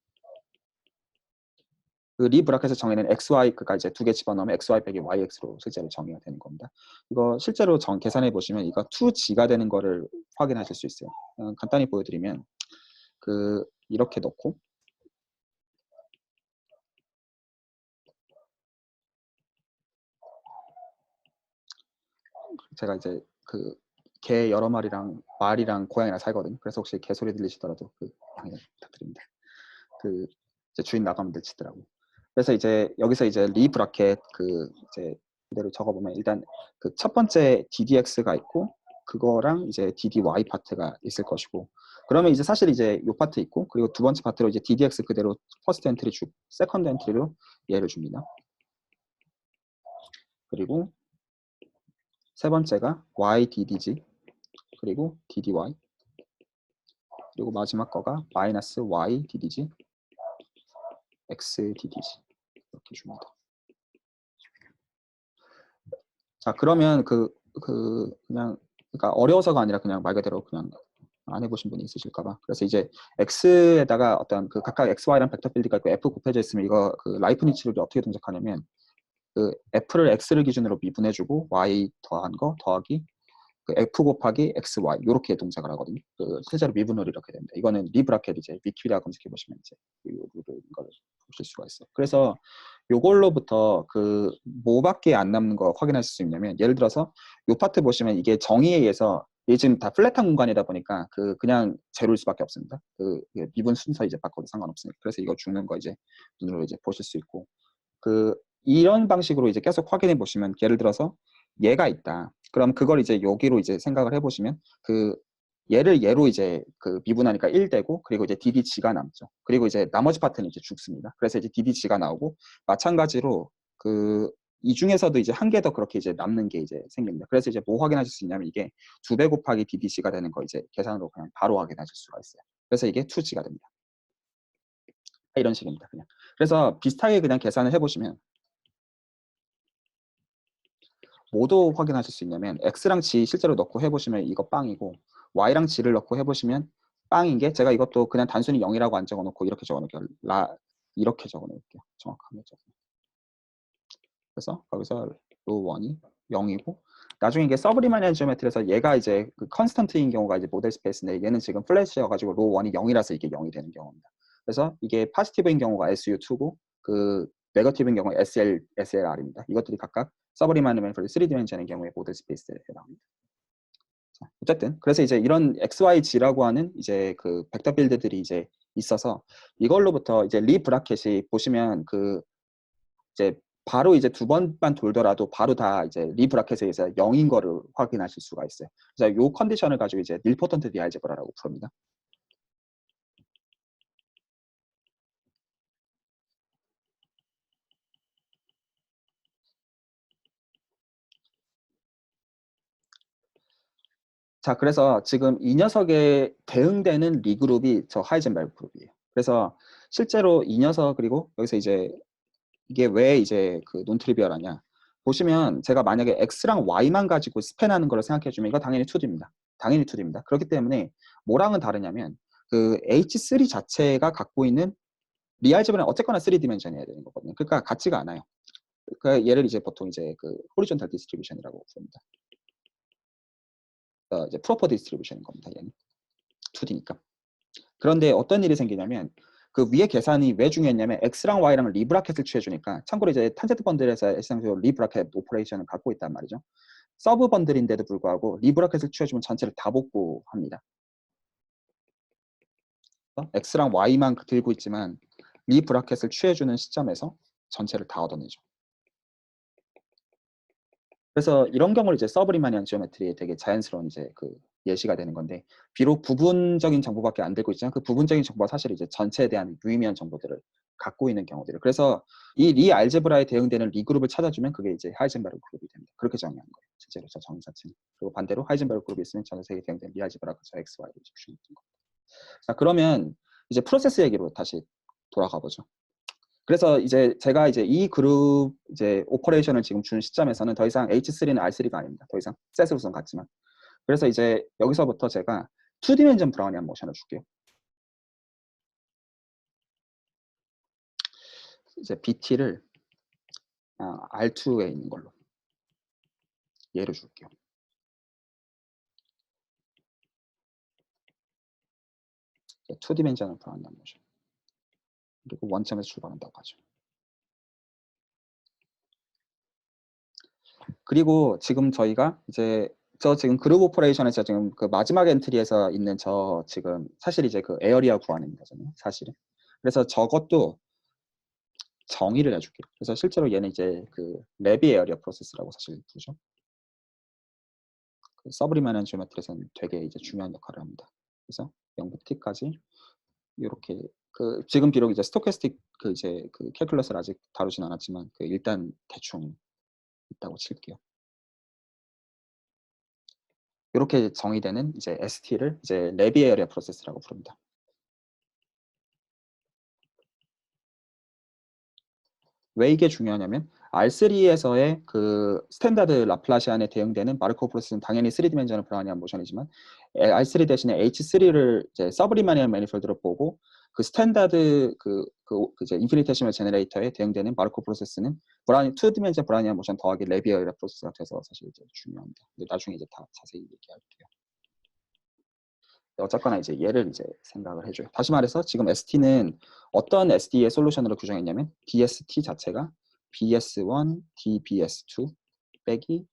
그 리 브라켓을 정의는 xy 그러니까 이제 두 개 집어넣으면 xy 빼기 yx로 실제로 정의가 되는 겁니다. 이거 실제로 계산해 보시면 이거 2g가 되는 거를 확인하실 수 있어요. 간단히 보여드리면 이렇게 넣고 제가 이제 개 여러 마리랑 말이랑 고양이랑 살거든요. 그래서 혹시 개 소리 들리시더라도 양해 부탁드립니다. 이제 주인 나가면 내치더라고. 그래서 이제 여기서 이제 리 브라켓 이제 그대로 적어보면 일단 첫 번째 ddx가 있고 그거랑 이제 ddy 파트가 있을 것이고 그러면 이제 사실 이제 요 파트 있고 그리고 두 번째 파트로 이제 ddx 그대로 퍼스트 엔트리 주고 세컨드 엔트리로 얘를 줍니다. 그리고 세 번째가 y ddg 그리고 ddy 그리고 마지막 거가 마이너스 y ddg x ddg 이렇게 줍니다. 자 그러면 그냥 그러니까 어려워서가 아니라 그냥 말 그대로 그냥 안 해보신 분이 있으실까봐 그래서 이제 x에다가 어떤 각각 xy랑 벡터 필드가 있고 f 곱해져 있으면 이거 라이프니츠 룰이 어떻게 동작하냐면 f를 x를 기준으로 미분해주고 y 더한 거 더하기 f 곱하기 xy 이렇게 동작을 하거든요. 실제로 미분으로 이렇게 됩니다. 이거는 리 브라켓 이제 위키피디아 검색해 보시면 이제 이걸 보실 수가 있어요. 그래서 요걸로부터 뭐밖에 안 남는 거 확인하실 수 있냐면 예를 들어서 요 파트 보시면 이게 정의에 의해서 이게 지금 다 플랫한 공간이다 보니까 그냥 제로일 수밖에 없습니다. 미분 순서 이제 바꿔도 상관없으니까 그래서 이거 죽는 거 이제 눈으로 이제 보실 수 있고 이런 방식으로 이제 계속 확인해 보시면 예를 들어서 얘가 있다. 그럼 그걸 이제 여기로 이제 생각을 해보시면 얘를 얘로 이제 미분하니까 1 되고 그리고 이제 ddg가 남죠. 그리고 이제 나머지 파트는 이제 죽습니다. 그래서 이제 ddg가 나오고 마찬가지로 이 중에서도 이제 한 개 더 그렇게 이제 남는 게 이제 생깁니다. 그래서 이제 뭐 확인하실 수 있냐면 이게 2배 곱하기 ddg가 되는 거 이제 계산으로 그냥 바로 확인하실 수가 있어요. 그래서 이게 2g가 됩니다. 이런 식입니다. 그냥. 그래서 비슷하게 그냥 계산을 해보시면 뭐도 확인하실 수 있냐면 x랑 g 실제로 넣고 해보시면 이거 빵이고 y랑 g를 넣고 해보시면 빵인 게 제가 이것도 그냥 단순히 0이라고 안 적어놓고 이렇게 적어놓을게요. 이렇게 적어놓을게요. 정확하게 그래서 거기서 로1이 0이고 나중에 이게 서브리마니안 지오메트리에서 얘가 이제 컨스턴트인 경우가 이제 모델 스페이스인데 얘는 지금 플래시여가지고 로1이 0이라서 이게 0이 되는 경우입니다. 그래서 이게 파지티브인 경우가 SU2고 네거티브인 경우가 SLR입니다. 이것들이 각각 서브리마니안 매니폴드 3디멘션인 경우에 모델 스페이스에 해당합니다. 자, 어쨌든 그래서 이제 이런 XYG라고 하는 이제 벡터 필드들이 이제 있어서 이걸로부터 이제 리 브라켓이 보시면 그 이제 바로 이제 두 번만 돌더라도 바로 다 이제 리 브라켓에 의해서 0인 거를 확인하실 수가 있어요. 그래서 이 컨디션을 가지고 이제 닐포턴트 디알제브라라고 부릅니다. 자, 그래서 지금 이 녀석에 대응되는 리그룹이 저 하이젠베르그 그룹이에요. 그래서 실제로 이 녀석 그리고 여기서 이제 이게 왜 이제 그 논트리비얼하냐 보시면 제가 만약에 x랑 y만 가지고 스팬하는 걸 생각해 주면 이거 당연히 2D입니다. 당연히 2D입니다. 그렇기 때문에 뭐랑은 다르냐면 그 H3 자체가 갖고 있는 리알제브는 어쨌거나 3디멘션이어야 되는 거거든요. 그러니까 같지가 않아요. 그 얘를 이제 보통 이제 그 호리존탈 디스트리뷰션이라고 부릅니다. 이제 프로퍼 디스트리뷰션인 겁니다. 얘는 2D니까. 그런데 어떤 일이 생기냐면 그 위에 계산이 왜 중요했냐면 x랑 y랑 리브라켓을 취해주니까 참고로 이제 탄젠트 번들에서 일상적으로 리브라켓 오퍼레이션을 갖고 있단 말이죠. 서브 번들인데도 불구하고 리브라켓을 취해주면 전체를 다 복구합니다. x랑 y만 들고 있지만 리브라켓을 취해주는 시점에서 전체를 다 얻어내죠. 그래서 이런 경우를 이제 서브리마니안 지오메트리에 되게 자연스러운 이제 그 예시가 되는 건데 비록 부분적인 정보밖에 안 들고 있지만 그 부분적인 정보가 사실 이제 전체에 대한 유의미한 정보들을 갖고 있는 경우들. 그래서 이 리 알제브라에 대응되는 리 그룹을 찾아주면 그게 이제 하이젠베르그 그룹이 됩니다. 그렇게 정의한 거예요. 실제로 저 정의 자체는. 그리고 반대로 하이젠베르그 그룹이 있으면 전 세계에 대응되는 리 알제브라가 저 x, y를 집중했던 겁니다. 자, 그러면 이제 프로세스 얘기로 다시 돌아가 보죠. 그래서 이제 제가 이제 이 그룹 이제 오퍼레이션을 지금 준 시점에서는 더 이상 H3는 R3가 아닙니다. 더 이상 셋으로 우선 같지만. 그래서 이제 여기서부터 제가 2디멘전 브라우니안 모션을 줄게요. 이제 BT를 R2에 있는 걸로 얘를 줄게요. 이제 2디멘전을 브라우니안 모션. 그리고 원점에서 출발한다고 하죠. 그리고 지금 저희가 이제 저 지금 그룹 오퍼레이션에서 지금 그 마지막 엔트리에서 있는 저 지금 사실 이제 그 에어리어 구하는 거잖아요. 사실은. 그래서 저것도 정의를 해줄게요. 그래서 실제로 얘는 이제 그 레비 에어리어 프로세스라고 사실 부르죠. 그 서브리마니안 지오메트리에서는 되게 이제 중요한 역할을 합니다. 그래서 0부터 t까지 이렇게 그 지금 비록 이제 스토캐스틱 그 이제 그 캘큘러스를 아직 다루진 않았지만 그 일단 대충 있다고 칠게요. 이렇게 정의되는 이제 ST를 이제 레비 에어리어 프로세스라고 부릅니다. 왜 이게 중요하냐면 R3에서의 그 스탠다드 라플라시안에 대응되는 마르코프 프로세스는 당연히 3디멘전al 브라우니안 모션이지만 R3 대신에 H3를 이제 서브리마니안 매니폴드로 보고 그 스탠다드 이제 인피니테시멀 제너레이터에 대응되는 마르코프 프로세스는 브라우니 2디멘전 브라우니안 모션 더하기 레비어이라 프로세스가 돼서 사실 이제 중요합니다. 근데 나중에 이제 다 자세히 얘기할게요. 어쨌거나 이제 얘를 이제 생각을 해줘요. 다시 말해서 지금 ST는 어떤 SD의 솔루션으로 규정했냐면 BST 자체가 BS1, DBS2 빼기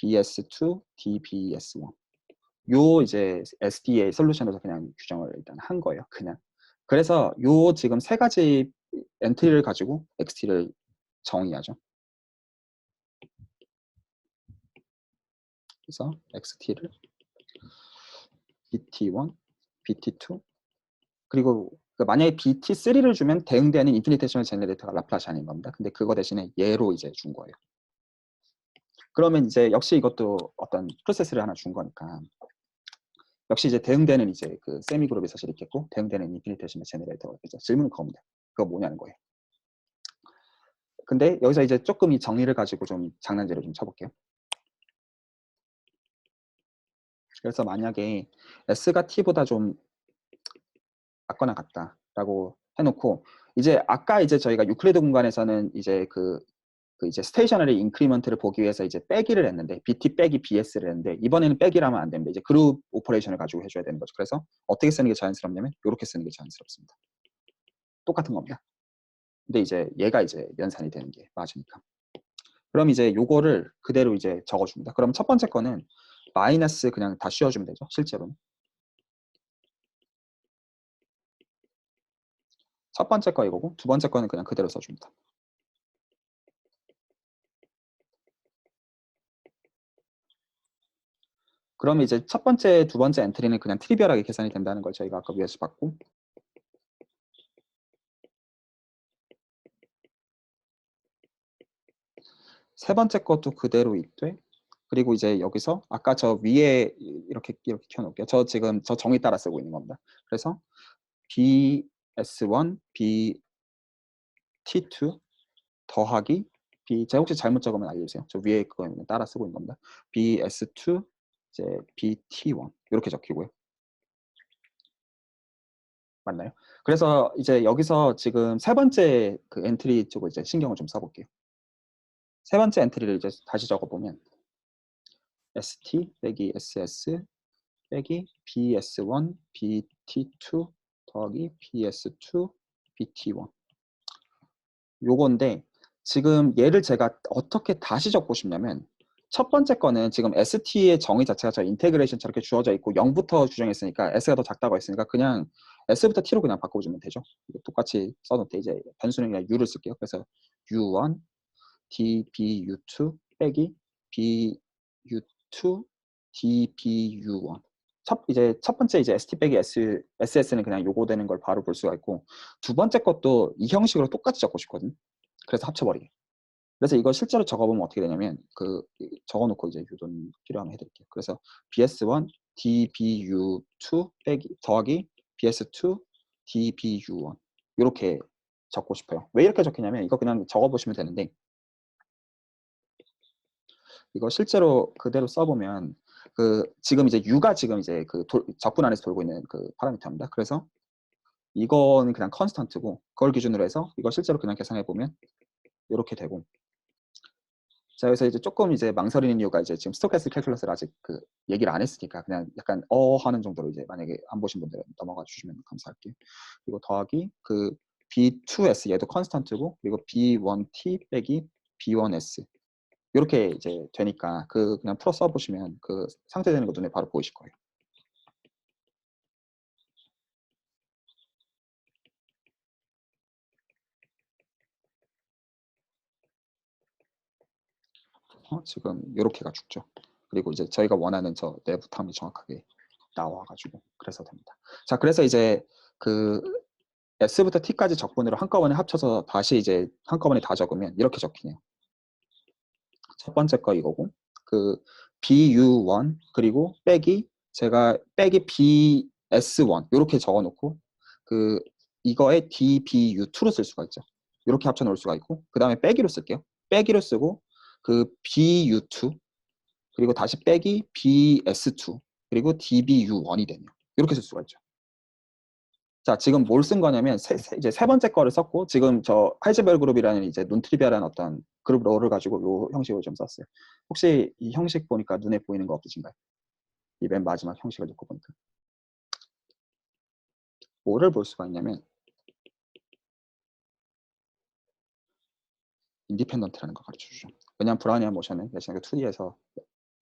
BS2, DBS1 요 이제 SD의 솔루션으로 그냥 규정을 일단 한 거예요. 그냥. 그래서 요 지금 세 가지 엔트리를 가지고 XT를 정의하죠. 그래서 XT를 BT1, BT2 그리고 만약에 BT3를 주면 대응되는 인피니테이셔널 제너레이터가 라플라시안인 겁니다. 근데 그거 대신에 얘로 이제 준 거예요. 그러면 이제 역시 이것도 어떤 프로세스를 하나 준 거니까 역시 이제 대응되는 이제 그 세미 그룹이 사실 있겠고 대응되는 인피니테이셔널 제너레이터가 있겠죠. 질문은 그겁니다. 그거 뭐냐는 거예요. 근데 여기서 이제 조금 이 정의를 가지고 좀 장난질을 좀 쳐볼게요. 그래서 만약에 S가 T보다 좀 같거나 같다라고 해놓고 이제 아까 이제 저희가 유클리드 공간에서는 이제 그 이제 스테이셔너리 인크리먼트를 보기 위해서 이제 빼기를 했는데 BT 빼기 BS를 했는데 이번에는 빼기라면 안 됩니다. 이제 그룹 오퍼레이션을 가지고 해줘야 되는 거죠. 그래서 어떻게 쓰는 게 자연스럽냐면 이렇게 쓰는 게 자연스럽습니다. 똑같은 겁니다. 근데 이제 얘가 이제 연산이 되는 게 맞으니까. 그럼 이제 요거를 그대로 이제 적어줍니다. 그럼 첫 번째 거는 마이너스 그냥 다 씌워주면 되죠. 실제로는. 첫 번째 거 이거고 두 번째 거는 그냥 그대로 써줍니다. 그러면 이제 첫 번째, 두 번째 엔트리는 그냥 트리비얼하게 계산이 된다는 걸 저희가 아까 위에서 봤고, 세 번째 것도 그대로 있되, 그리고 이제 여기서 아까 저 위에 이렇게 켜놓을게요. 저 지금 저 정의 따라 쓰고 있는 겁니다. 그래서 BS1, BT2 더하기 제가 혹시 잘못 적으면 알려주세요. 저 위에 그거 따라 쓰고 있는 겁니다. BS2 이제 BT1 이렇게 적히고요. 맞나요? 그래서 이제 여기서 지금 세 번째 그 엔트리 쪽을 이제 신경을 좀 써볼게요. 세 번째 엔트리를 이제 다시 적어보면 ST 빼기 SS 빼기 BS1 BT2 더하기 BS2 BT1 요건데 지금 얘를 제가 어떻게 다시 적고 싶냐면 첫 번째 거는 지금 ST의 정의 자체가 저 인테그레이션 저렇게 주어져 있고 0부터 주정했으니까 S가 더 작다고 했으니까 그냥 S부터 T로 그냥 바꿔주면 되죠. 똑같이 써놓을게 이제 변수는 그냥 U를 쓸게요. 그래서 U1 DBU2 빼기 BU2 DBU1 이제 첫 번째 이제 ST 빼기 SS는 그냥 요거 되는 걸 바로 볼 수가 있고 두 번째 것도 이 형식으로 똑같이 적고 싶거든요. 그래서 합쳐버리게. 그래서 이거 실제로 적어보면 어떻게 되냐면 적어놓고 이제 유도는 필요하면 해드릴게요. 그래서 BS1 DBU2 빼기 더하기 BS2 DBU1 이렇게 적고 싶어요. 왜 이렇게 적히냐면 이거 그냥 적어보시면 되는데 이거 실제로 그대로 써보면 지금 이제 U가 지금 이제 적분 안에서 돌고 있는 그 파라미터입니다. 그래서 이거는 그냥 컨스턴트고 그걸 기준으로 해서 이거 실제로 그냥 계산해 보면 이렇게 되고 자 그래서 이제 조금 이제 망설이는 이유가 이제 지금 스토캐스틱 캘큘러스를 아직 얘기를 안 했으니까 그냥 약간 하는 정도로 이제 만약에 안 보신 분들은 넘어가 주시면 감사할게요. 그리고 더하기 B2S 얘도 컨스턴트고 그리고 B1T 빼기 B1S 이렇게 이제 되니까 그냥 풀어 써보시면 상쇄되는 거 눈에 바로 보이실 거예요. 지금 이렇게가 죽죠. 그리고 이제 저희가 원하는 저 내부 탐이 정확하게 나와가지고 그래서 됩니다. 자, 그래서 이제 S부터 T까지 적분으로 한꺼번에 합쳐서 다시 이제 한꺼번에 다 적으면 이렇게 적히네요. 첫 번째 거 이거고 BU1 그리고 제가 빼기 BS1 이렇게 적어놓고 이거에 DBU2로 쓸 수가 있죠. 이렇게 합쳐 놓을 수가 있고 그 다음에 빼기로 쓸게요. 빼기로 쓰고 BU2 그리고 다시 빼기 BS2 그리고 DBU1이 되네요. 이렇게 쓸 수가 있죠. 자, 지금 뭘 쓴 거냐면 이제 세 번째 거를 썼고 지금 저 하이젠베르그 그룹이라는 이제 논트리비얼한 어떤 그룹 롤을 가지고 이 형식을 좀 썼어요. 혹시 이 형식 보니까 눈에 보이는 거 없으신가요? 이 맨 마지막 형식을 놓고 보니까 뭐를 볼 수가 있냐면 인디펜던트라는 걸 가르쳐 주죠. 왜냐하면 브라우니안 모션은 예전에 2D에서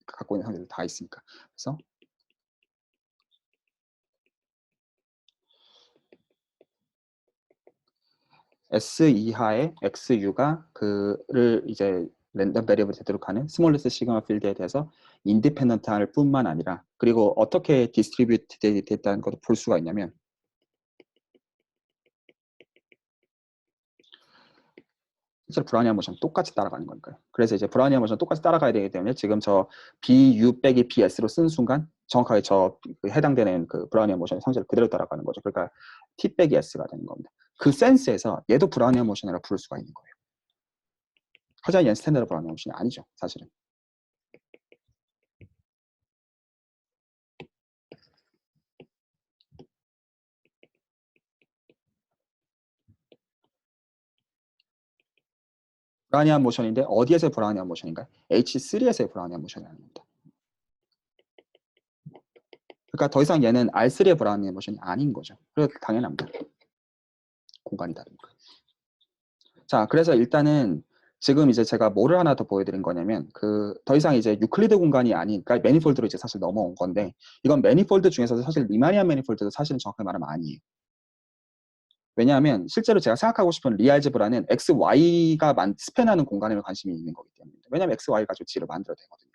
갖고 있는 상태들 다 있으니까. 그래서 S 이하의 XU가 그를 이제 랜덤 베리어블 되도록하는 스몰레스 시그마 필드에 대해서 인디펜던트 할 뿐만 아니라 그리고 어떻게 디스트리뷰트 됐다는 것도 볼 수가 있냐면 실제로 브라우니안 모션 똑같이 따라가는 거니까요. 그래서 이제 브라우니안 모션 똑같이 따라가야 되기 때문에 지금 저 BU 빼기 BS로 쓴 순간 정확하게 해당되는 브라우니안 모션의 성질을 그대로 따라가는 거죠. 그러니까 T 빼기 S가 되는 겁니다. 그 센스에서 얘도 브라우니안 모션이라 부를 수가 있는 거예요. 하지만 얘는 스탠다드 브라우니안 모션이 아니죠, 사실은. 브라우니안 모션인데 어디에서의 브라우니안 모션인가요? H3에서의 브라우니안 모션이라는 겁니다. 그러니까 더 이상 얘는 R3의 브라우니안 모션이 아닌 거죠. 그래서 당연합니다. 공간이 다르니까. 자, 그래서 일단은 지금 이제 제가 뭐를 하나 더 보여드린 거냐면 더 이상 이제 유클리드 공간이 아닌 그러니까 매니폴드로 이제 사실 넘어온 건데 이건 매니폴드 중에서도 사실 리마니안 매니폴드도 사실은 정확하게 말하면 아니에요. 왜냐하면 실제로 제가 생각하고 싶은 리알제브라는 x, y가 스팬하는 공간에 관심이 있는 거기 때문에. 왜냐하면 x, y 가지고 G를 만들어야 되거든요.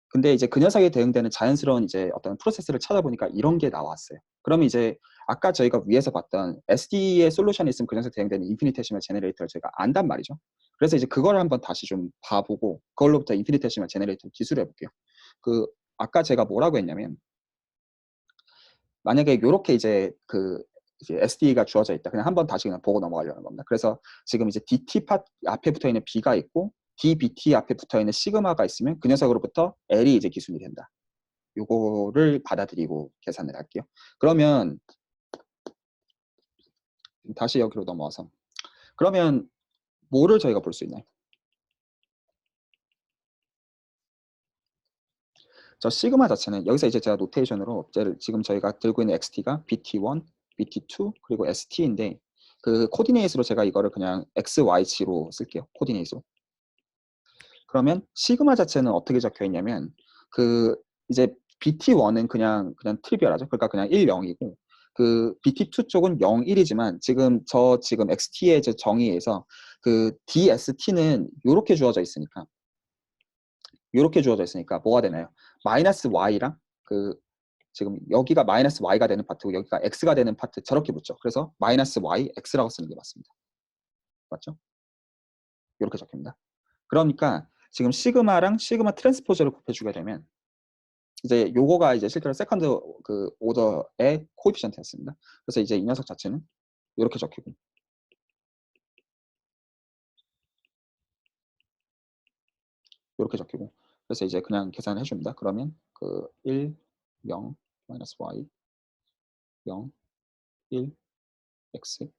근데 이제 그 녀석에 대응되는 자연스러운 이제 어떤 프로세스를 찾아보니까 이런 게 나왔어요. 그러면 이제 아까 저희가 위에서 봤던 SD의 솔루션이 있으면 그 녀석에 대응되는 인피니테시멀 제너레이터를 제가 안단 말이죠. 그래서 이제 그걸 한번 다시 좀 봐보고 그걸로부터 인피니테시멀 제너레이터 기술해 볼게요. 그 아까 제가 뭐라고 했냐면 만약에 이렇게 이제 이제 SD가 주어져 있다. 그냥 한번 다시 그냥 보고 넘어가려는 겁니다. 그래서 지금 이제 DT 파 앞에 붙어 있는 B가 있고 DBT 앞에 붙어 있는 시그마가 있으면 그 녀석으로부터 L이 이제 기술이 된다. 요거를 받아들이고 계산을 할게요. 그러면 다시 여기로 넘어와서 그러면 뭐를 저희가 볼 수 있나요? 저 시그마 자체는 여기서 이제 제가 노테이션으로 지금 저희가 들고 있는 XT가 BT1, BT2 그리고 ST인데 그 코디네이트로 제가 이거를 그냥 XYG로 쓸게요. 코디네이트로. 그러면 시그마 자체는 어떻게 적혀 있냐면 그 이제 BT1은 그냥 트리비얼하죠. 그러니까 그냥 1, 0이고 그 BT2 쪽은 0, 1이지만 지금 XT의 정의에서 그 DST는 요렇게 주어져 있으니까 뭐가 되나요? 마이너스 Y랑 그 지금 여기가 마이너스 Y가 되는 파트고 여기가 X가 되는 파트 저렇게 붙죠. 그래서 마이너스 Y, X라고 쓰는 게 맞습니다. 맞죠? 이렇게 적힙니다. 그러니까 지금 시그마랑 시그마 트랜스포즈를 곱해주게 되면 이제 요거가 이제 실제로 세컨드 그 오더의 코에피션트였습니다. 그래서 이제 이 녀석 자체는 이렇게 적히고 이렇게 적히고 그래서 이제 그냥 계산을 해줍니다. 그러면 그 1, 0, 마이너스 y, 0, 1, x,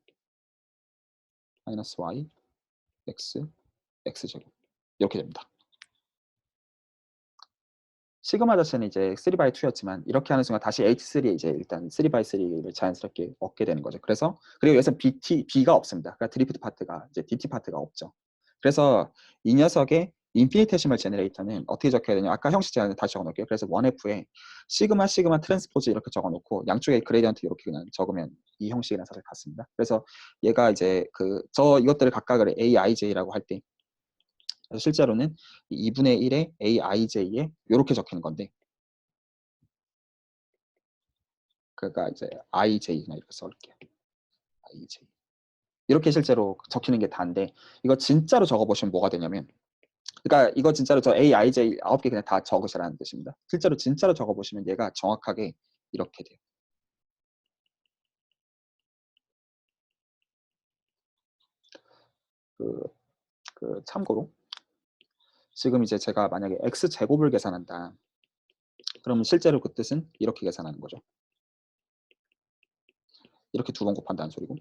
마이너스 y, x, x제곱 이렇게 됩니다. 시그마 자체는 이제 3x2였지만 이렇게 하는 순간 다시 H3에 이제 일단 3x3를 자연스럽게 얻게 되는 거죠. 그래서 그리고 여기서 B가 없습니다. 그러니까 드리프트 파트가 이제 DT 파트가 없죠. 그래서 이 녀석의 인피니테시멀 제너레이터는 어떻게 적혀야 되냐? 아까 형식 제가 다시 적어놓을게요. 그래서 1F에 시그마 트랜스포즈 이렇게 적어놓고 양쪽에 그레디언트 이렇게 그냥 적으면 이 형식이랑 사실 같습니다. 그래서 얘가 이제 이것들을 각각을 AIJ라고 할 때 실제로는 2분의 1의 AIJ에 이렇게 적히는 건데 그러니까 이제 IJ나 이렇게 써볼게요. IJ 이렇게 실제로 적히는 게 다인데 이거 진짜로 적어보시면 뭐가 되냐면 그러니까 이거 진짜로 저 AIJ 9개 그냥 다 적으시라는 뜻입니다. 실제로 진짜로 적어보시면 얘가 정확하게 이렇게 돼요. 참고로 지금 이제 제가 만약에 X제곱을 계산한다. 그러면 실제로 그 뜻은 이렇게 계산하는 거죠. 이렇게 두 번 곱한다는 소리고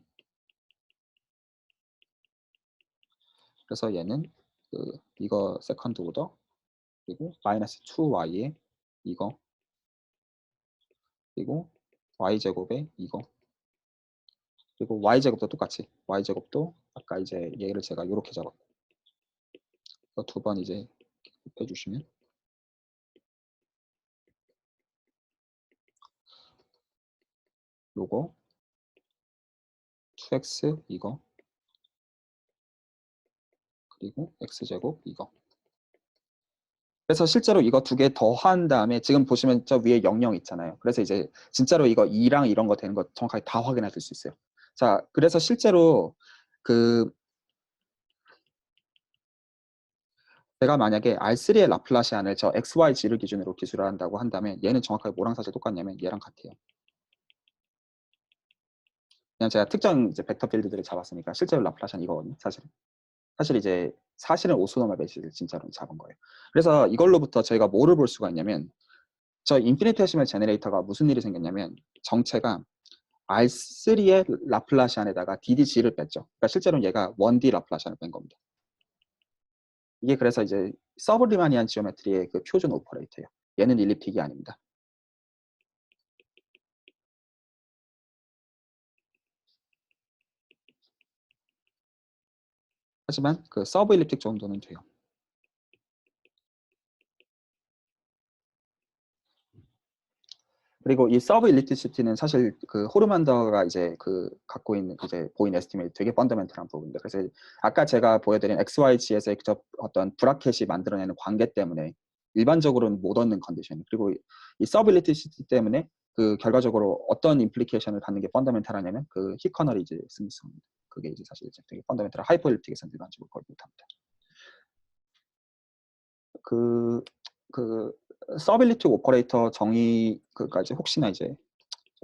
그래서 얘는 이거 세컨드 오더 그리고 마이너스 2y에 이거 그리고 y제곱에 이거 그리고 y제곱도 똑같이 y제곱도 아까 이제 얘를 제가 이렇게 잡았고 두 번 이제 곱해주시면 요거 2x 이거 그리고 x제곱 이거 그래서 실제로 이거 두 개 더한 다음에 지금 보시면 저 위에 00 있잖아요. 그래서 이제 진짜로 이거 2랑 이런 거 되는 거 정확하게 다 확인하실 수 있어요. 자, 그래서 실제로 제가 만약에 R3의 라플라시안을 저 XYG를 기준으로 기술을 한다고 한다면 얘는 정확하게 뭐랑 사실 똑같냐면 얘랑 같아요. 그냥 제가 특정 이제 벡터 필드들을 잡았으니까 실제로 라플라시안 이거거든요. 사실은 오소노멀 베이시스를 진짜로 잡은 거예요. 그래서 이걸로부터 저희가 뭐를 볼 수가 있냐면 저 인피니테시멀 제너레이터가 무슨 일이 생겼냐면 정체가 R3의 라플라시안에다가 DDG를 뺐죠. 그러니까 실제로는 얘가 1D 라플라시안을 뺀 겁니다. 이게 그래서 이제 서브리마니안 지오메트리의 그 표준 오퍼레이터예요. 얘는 일립틱이 아닙니다. 하지만 그 서브 일립틱 정도는 돼요. 그리고 이 서브 일리티시티는 사실 그 호르만더가 이제 그 갖고 있는 이제 보인 에스티메이트 되게 펀더멘털한 부분인데, 그래서 아까 제가 보여드린 XYG에서의 어떤 브라켓이 만들어내는 관계 때문에 일반적으로는 못 얻는 컨디션, 그리고 이 서브 일리티시티 때문에 그 결과적으로 어떤 임플리케이션을 갖는 게 펀더멘털하냐면 그 히커널이지 스무스입니다. 그게 이제 사실 이제 되게 펀더멘털한 하이퍼 일리틱에서는 일반적으로 거의 못합니다. 그 서빌리티 오퍼레이터 정의 그까지 혹시나 이제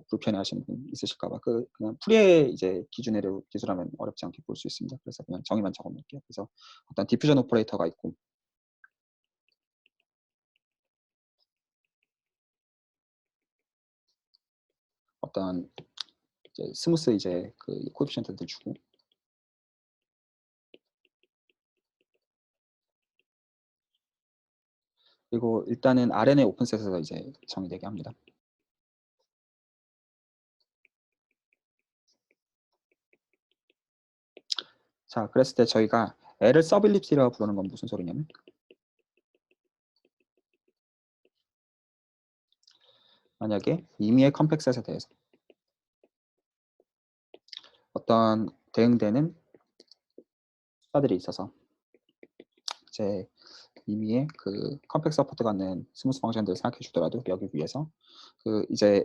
불편해하시는 분 있으실까봐 그냥 프리의 이제 기준으로 기술하면 어렵지 않게 볼 수 있습니다. 그래서 그냥 정의만 적어놓을게요. 그래서 어떤 디퓨전 오퍼레이터가 있고 어떤 이제 스무스 이제 그 코에피션트들 주고 그리고 일단은 RNA 오픈셋에서 이제 정의되게 합니다. 자, 그랬을 때 저희가 L을 서빌리티라고 부르는 건 무슨 소리냐면 만약에 임의의 컴팩셋에 대해서 어떤 대응되는 수사들이 있어서 이제 임의의 그 컴팩 서포트 갖는 스무스 펑션들을 생각해 주더라도 여기 위해서 그 이제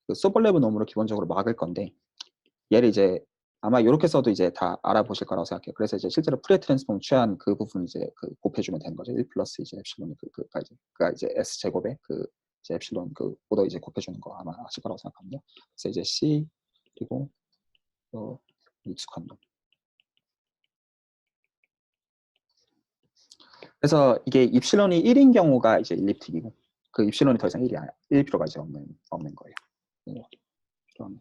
그 소벌레브 놈으로 기본적으로 막을 건데 얘를 이제 아마 이렇게 써도 이제 다 알아보실 거라고 생각해요. 그래서 이제 실제로 프리에 트랜스폼 취한 그 부분 이제 그 곱해주면 되는 거죠. 1 플러스 이제 엡실론이 그가 이제 S 제곱에 그 이제 엡실론 그 보더 이제 곱해주는 거 아마 아실 거라고 생각합니다. 그래서 이제 C 그리고 또 익숙한 놈. 그래서 이게 입실론이 1인 경우가 이제 일립틱이고 그 입실론이 더 이상 1일 필요가 이제 없는 거예요. 그럼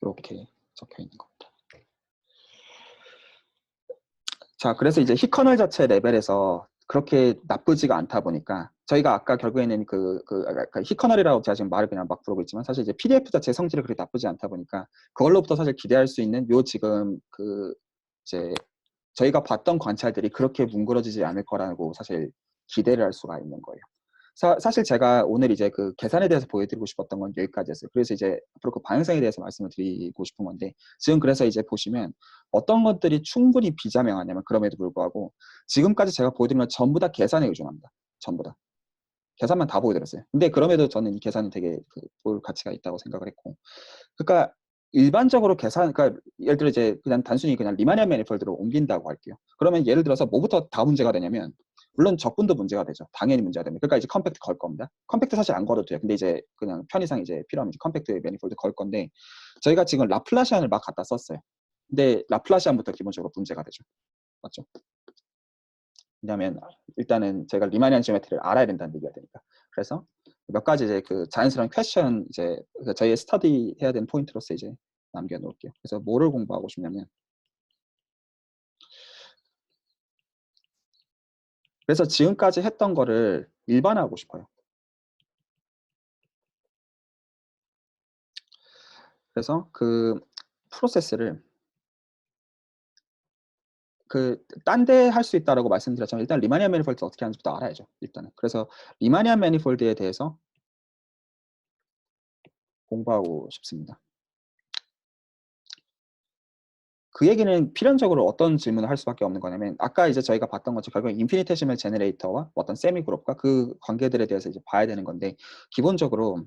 이렇게 적혀 있는 겁니다. 자, 그래서 이제 히커널 자체 레벨에서 그렇게 나쁘지가 않다 보니까 저희가 아까 결국에는 히커널이라고 제가 지금 말을 그냥 막 부르고 있지만 사실 이제 PDF 자체 성질이 그렇게 나쁘지 않다 보니까 그걸로부터 사실 기대할 수 있는 요 지금 그 이제 저희가 봤던 관찰들이 그렇게 뭉그러지지 않을 거라고 사실 기대를 할 수가 있는 거예요. 사실 제가 오늘 이제 그 계산에 대해서 보여드리고 싶었던 건 여기까지였어요. 그래서 이제 앞으로 그 방향성에 대해서 말씀을 드리고 싶은 건데 지금 그래서 이제 보시면 어떤 것들이 충분히 비자명하냐면 그럼에도 불구하고 지금까지 제가 보여드린 건 전부 다 계산에 의존합니다. 전부 다. 계산만 다 보여드렸어요. 근데 그럼에도 저는 이 계산이 되게 볼 가치가 있다고 생각을 했고 그러니까 일반적으로 그러니까 예를 들어 이제 그냥 단순히 그냥 리마니안 매니폴드로 옮긴다고 할게요. 그러면 예를 들어서 뭐부터 다 문제가 되냐면 물론 적분도 문제가 되죠. 당연히 문제가 됩니다. 그러니까 이제 컴팩트 걸 겁니다. 컴팩트 사실 안 걸어도 돼요. 근데 이제 그냥 편의상 이제 필요하면 이제 컴팩트 매니폴드 걸 건데 저희가 지금 라플라시안을 막 갖다 썼어요. 근데 라플라시안부터 기본적으로 문제가 되죠. 맞죠? 왜냐하면 일단은 제가 리마니안 지오메트리를 알아야 된다는 얘기가 되니까. 그래서 몇 가지 이제 그 자연스러운 퀘션 이제 저희의 스터디 해야 되는 포인트로서 이제 남겨놓을게요. 그래서 뭐를 공부하고 싶냐면 그래서 지금까지 했던 거를 일반화하고 싶어요. 그래서 그 프로세스를 그 딴 데 할 수 있다라고 말씀드렸지만 일단 리마니안 매니폴드 어떻게 하는지부터 알아야죠. 일단은. 그래서 리마니안 매니폴드에 대해서 공부하고 싶습니다. 그 얘기는 필연적으로 어떤 질문을 할 수밖에 없는 거냐면 아까 이제 저희가 봤던 것처럼 결국 인피니테시멀 제너레이터와 어떤 세미 그룹과 그 관계들에 대해서 이제 봐야 되는 건데 기본적으로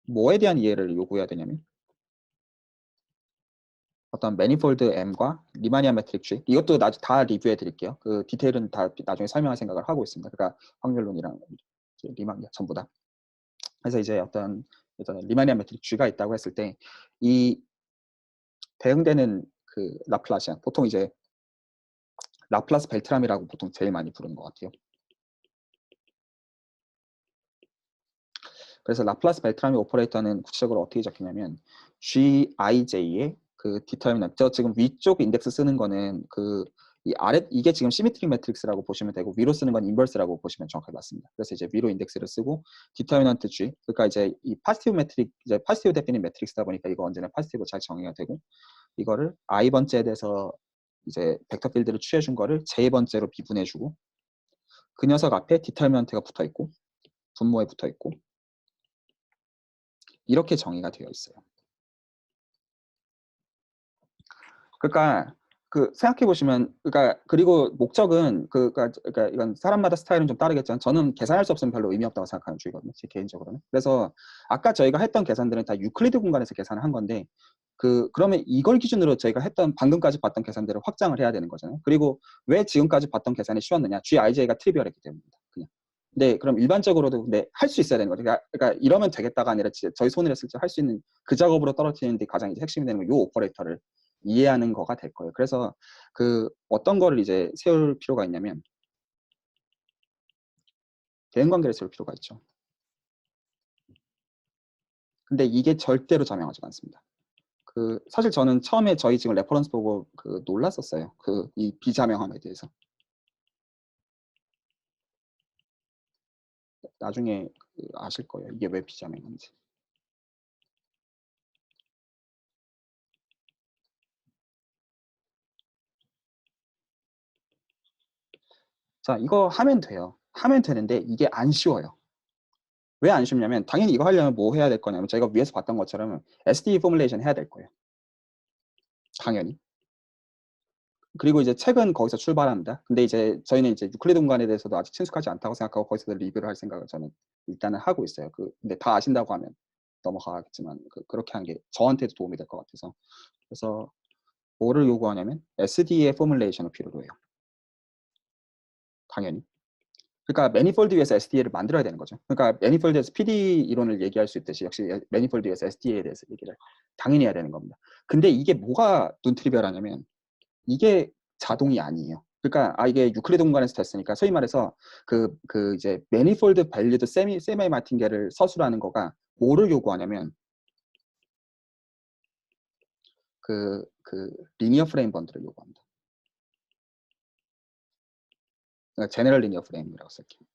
뭐에 대한 이해를 요구해야 되냐면 어떤 매니폴드 M과 리마니안 매트릭 G 이것도 다 리뷰해 드릴게요. 그 디테일은 다 나중에 설명할 생각을 하고 있습니다. 그러니까 확률론이랑 리마니아 전부 다. 그래서 이제 어떤 리마니안 매트릭 G가 있다고 했을 때 이 대응되는 그 라플라시안 보통 이제 라플라스 벨트람이라고 보통 제일 많이 부르는 것 같아요. 그래서 라플라스 벨트라미 오퍼레이터는 구체적으로 어떻게 적히냐면 GIJ의 그 디터미넌트 저 지금 위쪽 인덱스 쓰는 거는 그 이 아래 이게 지금 시메트릭 매트릭스라고 보시면 되고 위로 쓰는 건 인버스라고 보시면 정확하게 맞습니다. 그래서 이제 위로 인덱스를 쓰고 디터미넌트 G 그러니까 이제 이 파지티브 매트릭 이제 파지티브 데피닛 매트릭스다 보니까 이거 언제나 파지티브 잘 정의가 되고 이거를 I 번째에 대해서 이제 벡터 필드를 취해 준 거를 J 번째로 미분해 주고 그 녀석 앞에 디터미넌트가 붙어 있고 분모에 붙어 있고 이렇게 정의가 되어 있어요. 그러니까 그 생각해 보시면 그러니까 그리고 목적은 그러니까 이건 사람마다 스타일은 좀 다르겠지만 저는 계산할 수 없으면 별로 의미 없다고 생각하는 주의거든요. 제 개인적으로는. 그래서 아까 저희가 했던 계산들은 다 유클리드 공간에서 계산을 한 건데 그러면 이걸 기준으로 저희가 했던 방금까지 봤던 계산들을 확장을 해야 되는 거잖아요. 그리고 왜 지금까지 봤던 계산이 쉬웠느냐? GIJ가 트리비얼했기 때문입니다. 그냥. 네, 그럼 일반적으로도 할 수 있어야 되는 거죠. 그러니까 이러면 되겠다가 아니라 저희 손을 했을 때 할 수 있는 그 작업으로 떨어뜨리는 데 가장 이제 핵심이 되는 건 이 오퍼레이터를 이해하는 거가 될 거예요. 그래서 어떤 거를 이제 세울 필요가 있냐면 대응관계를 세울 필요가 있죠. 근데 이게 절대로 자명하지가 않습니다. 사실 저는 처음에 저희 지금 레퍼런스 보고 놀랐었어요. 이 비자명함에 대해서. 나중에 아실 거예요. 이게 왜 비자명한지. 자, 이거 하면 돼요. 하면 되는데 이게 안 쉬워요. 왜 안 쉽냐면 당연히 이거 하려면 뭐 해야 될 거냐면 저희가 위에서 봤던 것처럼 SDE 포뮬레이션 해야 될 거예요. 당연히. 그리고 이제 책은 거기서 출발합니다. 근데 이제 저희는 이제 유클리드 공간에 대해서도 아직 친숙하지 않다고 생각하고 거기서 리뷰를 할 생각을 저는 일단은 하고 있어요. 근데 다 아신다고 하면 넘어가겠지만 그렇게 하는 게 저한테도 도움이 될 것 같아서. 그래서 뭐를 요구하냐면 SD의 포뮬레이션을 필요로 해요. 당연히. 그러니까 매니폴드 위에서 SDA를 만들어야 되는 거죠. 그러니까 매니폴드에서 PD 이론을 얘기할 수 있듯이 역시 매니폴드 위에서 SDA에 대해서 얘기를 당연히 해야 되는 겁니다. 근데 이게 뭐가 눈트리별하냐면 이게 자동이 아니에요. 그러니까 이게 유클리드 공간에서 됐으니까 소위 말해서 이제 매니폴드 밸류드 세미 마틴계를 서술하는 거가 뭐를 요구하냐면 리니어 프레임 번들을 요구합니다. 그러니까 제너럴 리니어 프레임이라고 쓸게요.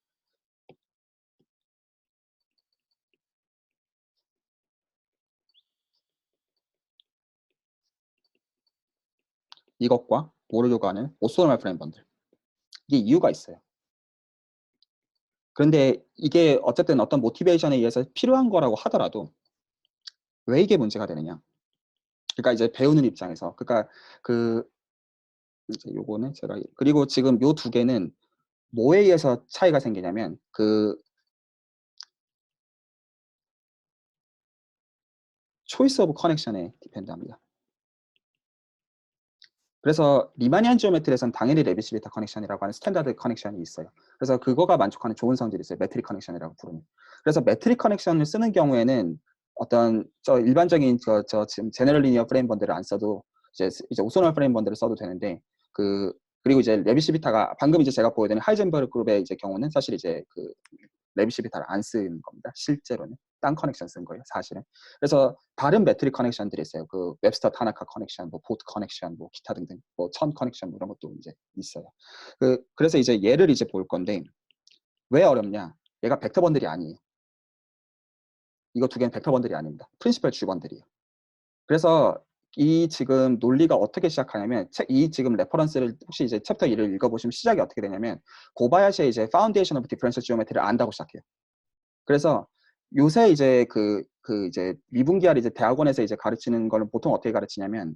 이것과 뭐를 요구하는 오소노멀 프레임 번들. 이게 이유가 있어요. 그런데 이게 어쨌든 어떤 모티베이션에 의해서 필요한 거라고 하더라도 왜 이게 문제가 되느냐? 그러니까 이제 배우는 입장에서 그러니까 이제 요거는 제가 그리고 지금 요 두 개는 뭐에 의해서 차이가 생기냐면 초이스 오브 커넥션에 디펜드합니다. 그래서 리마니안 지오메트리에서는 당연히 레비시 비타 커넥션이라고 하는 스탠다드 커넥션이 있어요. 그래서 그거가 만족하는 좋은 성질이 있어요. 매트릭 커넥션이라고 부르는. 그래서 매트릭 커넥션을 쓰는 경우에는 어떤 일반적인 지금 제너럴 리니어 프레임 번들을 안 써도 이제 오소널 프레임 번들을 써도 되는데 그리고 이제 레비시 비타가 방금 이제 제가 보여드린 하이젠버그 그룹의 이제 경우는 사실 이제 레비시 비타를 안 쓰는 겁니다. 실제로는 딴 커넥션 쓴 거예요, 사실은. 그래서 다른 매트릭 커넥션들이 있어요. 웹스터 타나카 커넥션, 보트 커넥션, 기타 등등, 천 커넥션 이런 것도 이제 있어요. 그래서 이제 얘를 이제 볼 건데 왜 어렵냐? 얘가 벡터 번들이 아니에요. 이거 두 개는 벡터 번들이 아닙니다. 프린시플 G 번들이에요. 그래서 이 지금 논리가 어떻게 시작하냐면 이 지금 레퍼런스를 혹시 이제 챕터 1을 읽어보시면 시작이 어떻게 되냐면 고바야시의 이제 파운데이션 오브 디퍼런셜 지오메트리를 안다고 시작해요. 그래서 요새 이제 이제 미분기하를 이제 대학원에서 이제 가르치는 거는 보통 어떻게 가르치냐면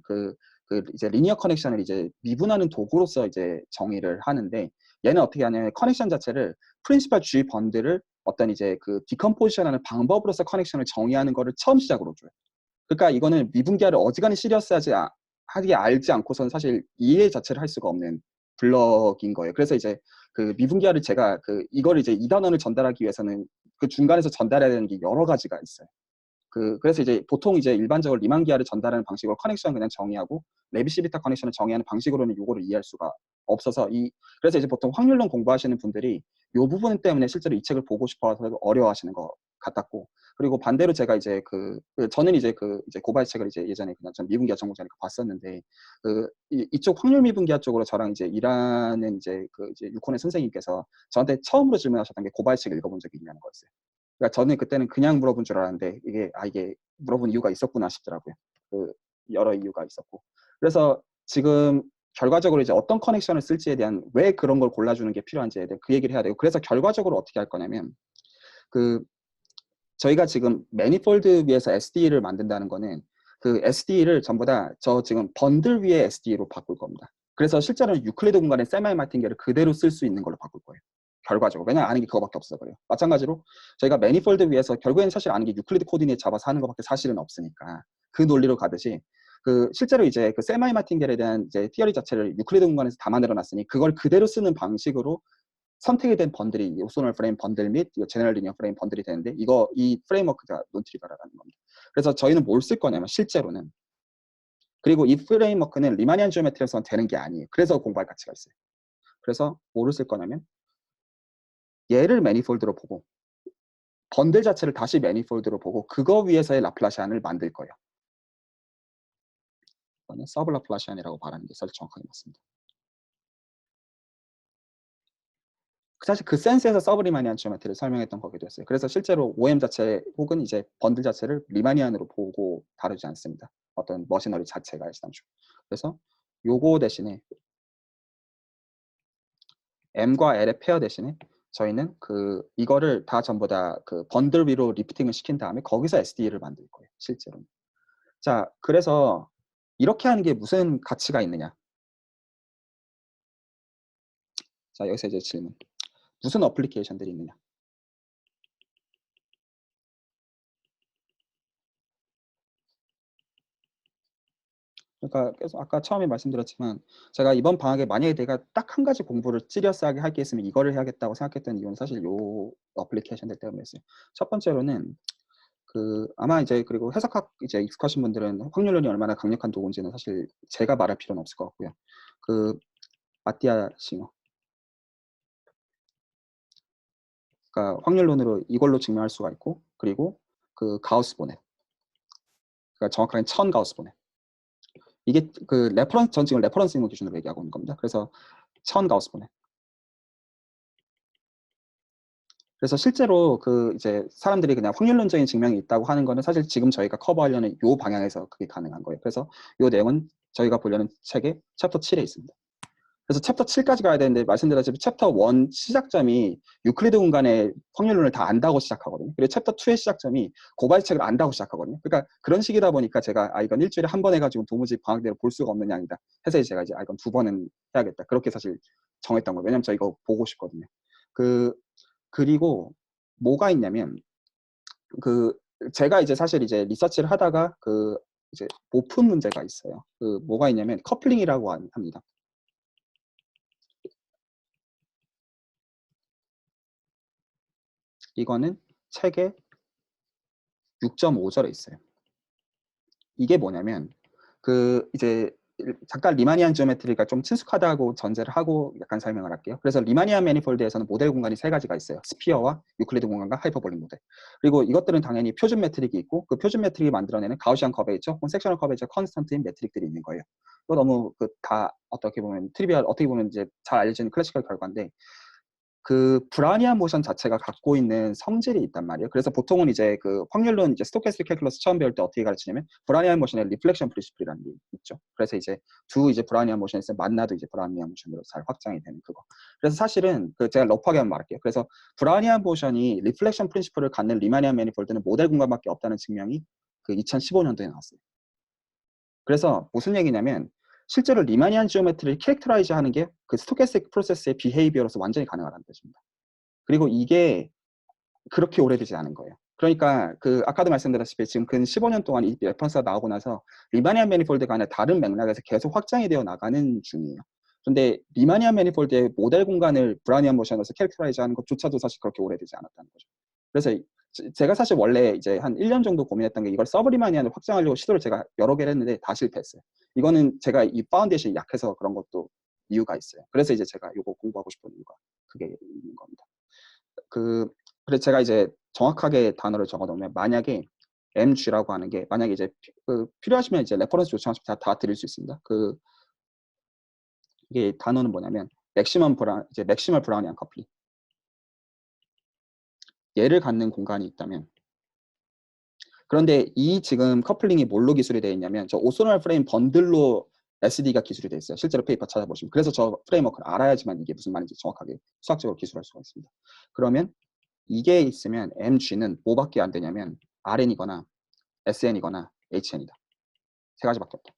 이제 리니어 커넥션을 이제 미분하는 도구로서 이제 정의를 하는데 얘는 어떻게 하냐면 커넥션 자체를 프린시펄 G 번들을 어떤 이제 디컴포지션하는 방법으로서 커넥션을 정의하는 거를 처음 시작으로 줘요. 그러니까 이거는 미분기하를 어지간히 하게 알지 않고서는 사실 이해 자체를 할 수가 없는 블럭인 거예요. 그래서 이제 미분기하를 제가 이걸 이제 2단원을 전달하기 위해서는 중간에서 전달해야 되는 게 여러 가지가 있어요. 그래서 이제 보통 이제 일반적으로 리만 기하를 전달하는 방식으로 커넥션 그냥 정의하고 레비시 비타 커넥션을 정의하는 방식으로는 이거를 이해할 수가 없어서 그래서 이제 보통 확률론 공부하시는 분들이 이 부분 때문에 실제로 이 책을 보고 싶어서 어려워하시는 것 같았고, 그리고 반대로 제가 이제 저는 이제 이제 고발 책을 이제 예전에 그냥 전 미분기하 전공자니까 봤었는데, 이쪽 확률 미분기하 쪽으로 저랑 이제 일하는 이제 이제 유콘의 선생님께서 저한테 처음으로 질문하셨던 게 고발 책 읽어본 적이 있냐는 거였어요. 그러니까 저는 그때는 그냥 물어본 줄 알았는데 이게 물어본 이유가 있었구나 싶더라고요. 여러 이유가 있었고. 그래서 지금 결과적으로 이제 어떤 커넥션을 쓸지에 대한, 왜 그런 걸 골라주는 게 필요한지에 대해 그 얘기를 해야 되고, 그래서 결과적으로 어떻게 할 거냐면, 저희가 지금 매니폴드 위에서 SD를 만든다는 거는 그 SD를 전부 다 저 지금 번들 위에 SD로 바꿀 겁니다. 그래서 실제로는 유클리드 공간의 세마이 마틴계를 그대로 쓸 수 있는 걸로 바꿀 거예요. 결과적으로. 왜냐면 아는 게 그거밖에 없어 그래요. 마찬가지로 저희가 매니폴드 위에서 결국에는 사실 아는 게 유클리드 코디네이트 잡아서 하는 것밖에 사실은 없으니까, 그 논리로 가듯이 실제로 이제 세마이 마틴계에 대한 이제 티어리 자체를 유클리드 공간에서 다 만들어 놨으니 그걸 그대로 쓰는 방식으로 선택이 된 번들이 오소널 프레임 번들 및 제너럴 리니어 프레임 번들이 되는데, 이 프레임워크가 논트리거라는 겁니다. 그래서 저희는 뭘 쓸 거냐면 실제로는, 그리고 이 프레임워크는 리마니안 지오메트리에서는 되는 게 아니에요. 그래서 공부할 가치가 있어요. 그래서 뭐를 쓸 거냐면 얘를 매니폴드로 보고 번들 자체를 다시 매니폴드로 보고 그거 위에서의 라플라시안을 만들 거예요. 이거는 서브 라플라시안이라고 말하는 게 정확하게 맞습니다. 사실 그 센스에서 서브 리마니안 지오메트리를 설명했던 거기도 했어요. 그래서 실제로 OM 자체 혹은 이제 번들 자체를 리마니안으로 보고 다루지 않습니다. 어떤 머시너리 자체가 애시당초. 그래서 요거 대신에 M과 L의 페어 대신에 저희는 이거를 다 전부 다 번들 위로 리프팅을 시킨 다음에 거기서 SD를 만들 거예요. 실제로는. 자, 그래서 이렇게 하는 게 무슨 가치가 있느냐? 자, 여기서 이제 질문. 무슨 어플리케이션들이 있느냐? 그러니까 계속 아까 처음에 말씀드렸지만, 제가 이번 방학에 만약에 내가 딱 한 가지 공부를 시리어스하게 할 게 있으면 이거를 해야겠다고 생각했던 이유는 사실 요 어플리케이션들 때문이었어요. 첫 번째로는 아마 이제 그리고 해석학 이제 익숙하신 분들은 확률론이 얼마나 강력한 도구인지는 사실 제가 말할 필요는 없을 것 같고요. 마티아 싱어, 그러니까 확률론으로 이걸로 증명할 수가 있고, 그리고 가우스 보넷, 그러니까 정확하게 천 가우스 보넷. 이게 전 지금 레퍼런싱을 기준으로 얘기하고 있는 겁니다. 그래서 천 가우스 보넷. 그래서 실제로 이제 사람들이 그냥 확률론적인 증명이 있다고 하는 거는 사실 지금 저희가 커버하려는 요 방향에서 그게 가능한 거예요. 그래서 요 내용은 저희가 보려는 책의 챕터 7에 있습니다. 그래서 챕터 7까지 가야 되는데, 말씀드렸지만 챕터 1 시작점이 유클리드 공간의 확률론을 다 안다고 시작하거든요. 그리고 챕터 2의 시작점이 고발책을 안다고 시작하거든요. 그러니까 그런 식이다 보니까 제가 이건 일주일에 한 번 해가지고 도무지 방학 내로 볼 수가 없는 양이다 해서 제가 이제 이건 2번은 해야겠다, 그렇게 사실 정했던 거예요. 왜냐면 저 이거 보고 싶거든요. 그리고 뭐가 있냐면 제가 이제 사실 이제 리서치를 하다가 이제 못 푼 문제가 있어요. 뭐가 있냐면 커플링이라고 합니다. 이거는 책의 6.5절에 있어요. 이게 뭐냐면 이제 잠깐 리마니안 지오메트리가 좀 친숙하다고 전제를 하고 약간 설명을 할게요. 그래서 리마니안 매니폴드에서는 모델 공간이 3가지가 있어요. 스피어와 유클리드 공간과 하이퍼볼릭 모델. 그리고 이것들은 당연히 표준 매트릭이 있고, 그 표준 매트릭이 만들어내는 가우시안 커베이처 혹은 섹셔널 커베이처 컨스턴트인 매트릭들이 있는 거예요. 이거 너무 다 어떻게 보면 트리비얼, 어떻게 보면 이제 잘 알려진 클래시컬 결과인데, 브라우니안 모션 자체가 갖고 있는 성질이 있단 말이에요. 그래서 보통은 이제 확률론 이제 스토캐스틱 캘큘러스 처음 배울 때 어떻게 가르치냐면 브라우니안 모션의 리플렉션 프린시플이라는 게 있죠. 그래서 이제 이제 브라우니안 모션에서 만나도 이제 브라우니안 모션으로 잘 확장이 되는 그거. 그래서 사실은 제가 러프하게 한번 말할게요. 그래서 브라우니안 모션이 리플렉션 프린시플을 갖는 리마니안 매니폴드는 모델 공간밖에 없다는 증명이 2015년도에 나왔어요. 그래서 무슨 얘기냐면, 실제로 리마니안 지오메트리를 캐릭터라이즈 하는 게 스토캐스틱 프로세스의 비헤이비어로서 완전히 가능하다는 뜻입니다. 그리고 이게 그렇게 오래되지 않은 거예요. 그러니까 아까도 말씀드렸다시피 지금 근 15년 동안 이 레퍼런스가 나오고 나서 리마니안 매니폴드가 아니라 다른 맥락에서 계속 확장이 되어 나가는 중이에요. 그런데 리마니안 매니폴드의 모델 공간을 브라우니안 모션으로서 캐릭터라이즈 하는 것조차도 사실 그렇게 오래되지 않았다는 거죠. 그래서 제가 사실 원래 이제 한 1년 정도 고민했던 게, 이걸 서브리마니안으로 확장하려고 시도를 제가 여러 개를 했는데 다 실패했어요. 이거는 제가 이 파운데이션이 약해서 그런 것도 이유가 있어요. 그래서 이제 제가 이거 공부하고 싶은 이유가 그게 있는 겁니다. 그래서 제가 이제 정확하게 단어를 적어놓으면 만약에 MG라고 하는 게 만약에 이제 필요하시면 이제 레퍼런스 요청하시면 다 드릴 수 있습니다. 이게 단어는 뭐냐면 맥시멀 브라우니안 커플링. 얘를 갖는 공간이 있다면 그런데 이 지금 커플링이 뭘로 기술이 되어 있냐면 저 오소널 프레임 번들로 SD가 기술이 되어 있어요. 실제로 페이퍼 찾아보시면. 그래서 저 프레임워크를 알아야지만 이게 무슨 말인지 정확하게 수학적으로 기술할 수가 있습니다. 그러면 이게 있으면 MG는 뭐밖에 안 되냐면 RN이거나 SN이거나 HN이다. 세 가지밖에 없다.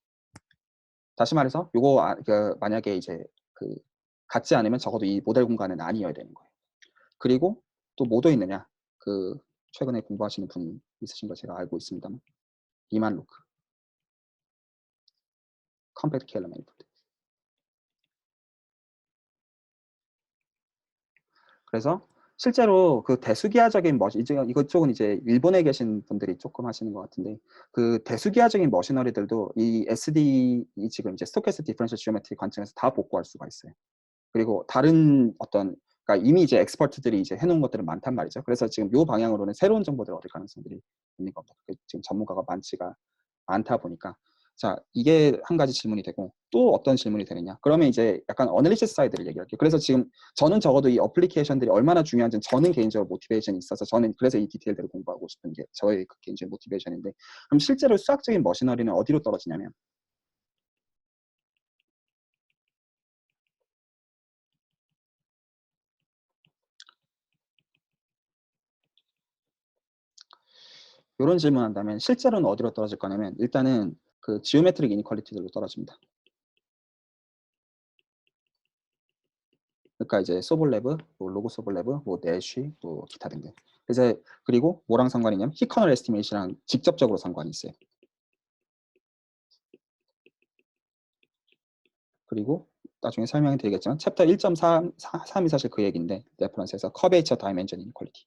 다시 말해서 요거 만약에 이제 같지 않으면 적어도 이 모델 공간은 아니어야 되는 거예요. 그리고 또 뭐 더 있느냐? 최근에 공부하시는 분 있으신 거 제가 알고 있습니다만 리만 루크, 컴팩트 케일러 매니폴드. 그래서 실제로 그 대수기하적인 이쪽은 이제 일본에 계신 분들이 조금 하시는 것 같은데 그 대수기하적인 머시너리들도 이 SD 지금 이제 스토캐스틱 디퍼런셜 지오메트리 관점에서 다 복구할 수가 있어요. 그리고 다른 그러니까 이미 이제 엑스퍼트들이 이제 해놓은 것들은 많단 말이죠. 그래서 지금 이 방향으로는 새로운 정보들을 얻을 가능성들이 있는 겁니다. 지금 전문가가 많지가 않다 보니까 자 이게 한 가지 질문이 되고 또 어떤 질문이 되느냐 그러면 이제 약간 어널리시스 사이드를 얘기할게요. 그래서 지금 저는 적어도 이 어플리케이션들이 얼마나 중요한지는 저는 개인적으로 모티베이션이 있어서 저는 그래서 이 디테일들을 공부하고 싶은 게 저의 개인적인 모티베이션인데 그럼 실제로 수학적인 머시너리는 어디로 떨어지냐면 이런 질문한다면 실제로는 어디로 떨어질 거냐면 일단은 그 지오메트릭 이니퀄리티들로 떨어집니다. 그러니까 이제 소볼레브, 뭐 로고 소볼레브, 뭐 내쉬, 뭐 기타 등등. 그래서 그리고 뭐랑 상관이 있냐면 히커널 에스티메이션이랑 직접적으로 상관이 있어요. 그리고 나중에 설명해 드리겠지만 챕터 1.3이 사실 그 얘기인데 레퍼런스에서 커베이처 다이멘전 이니퀄리티.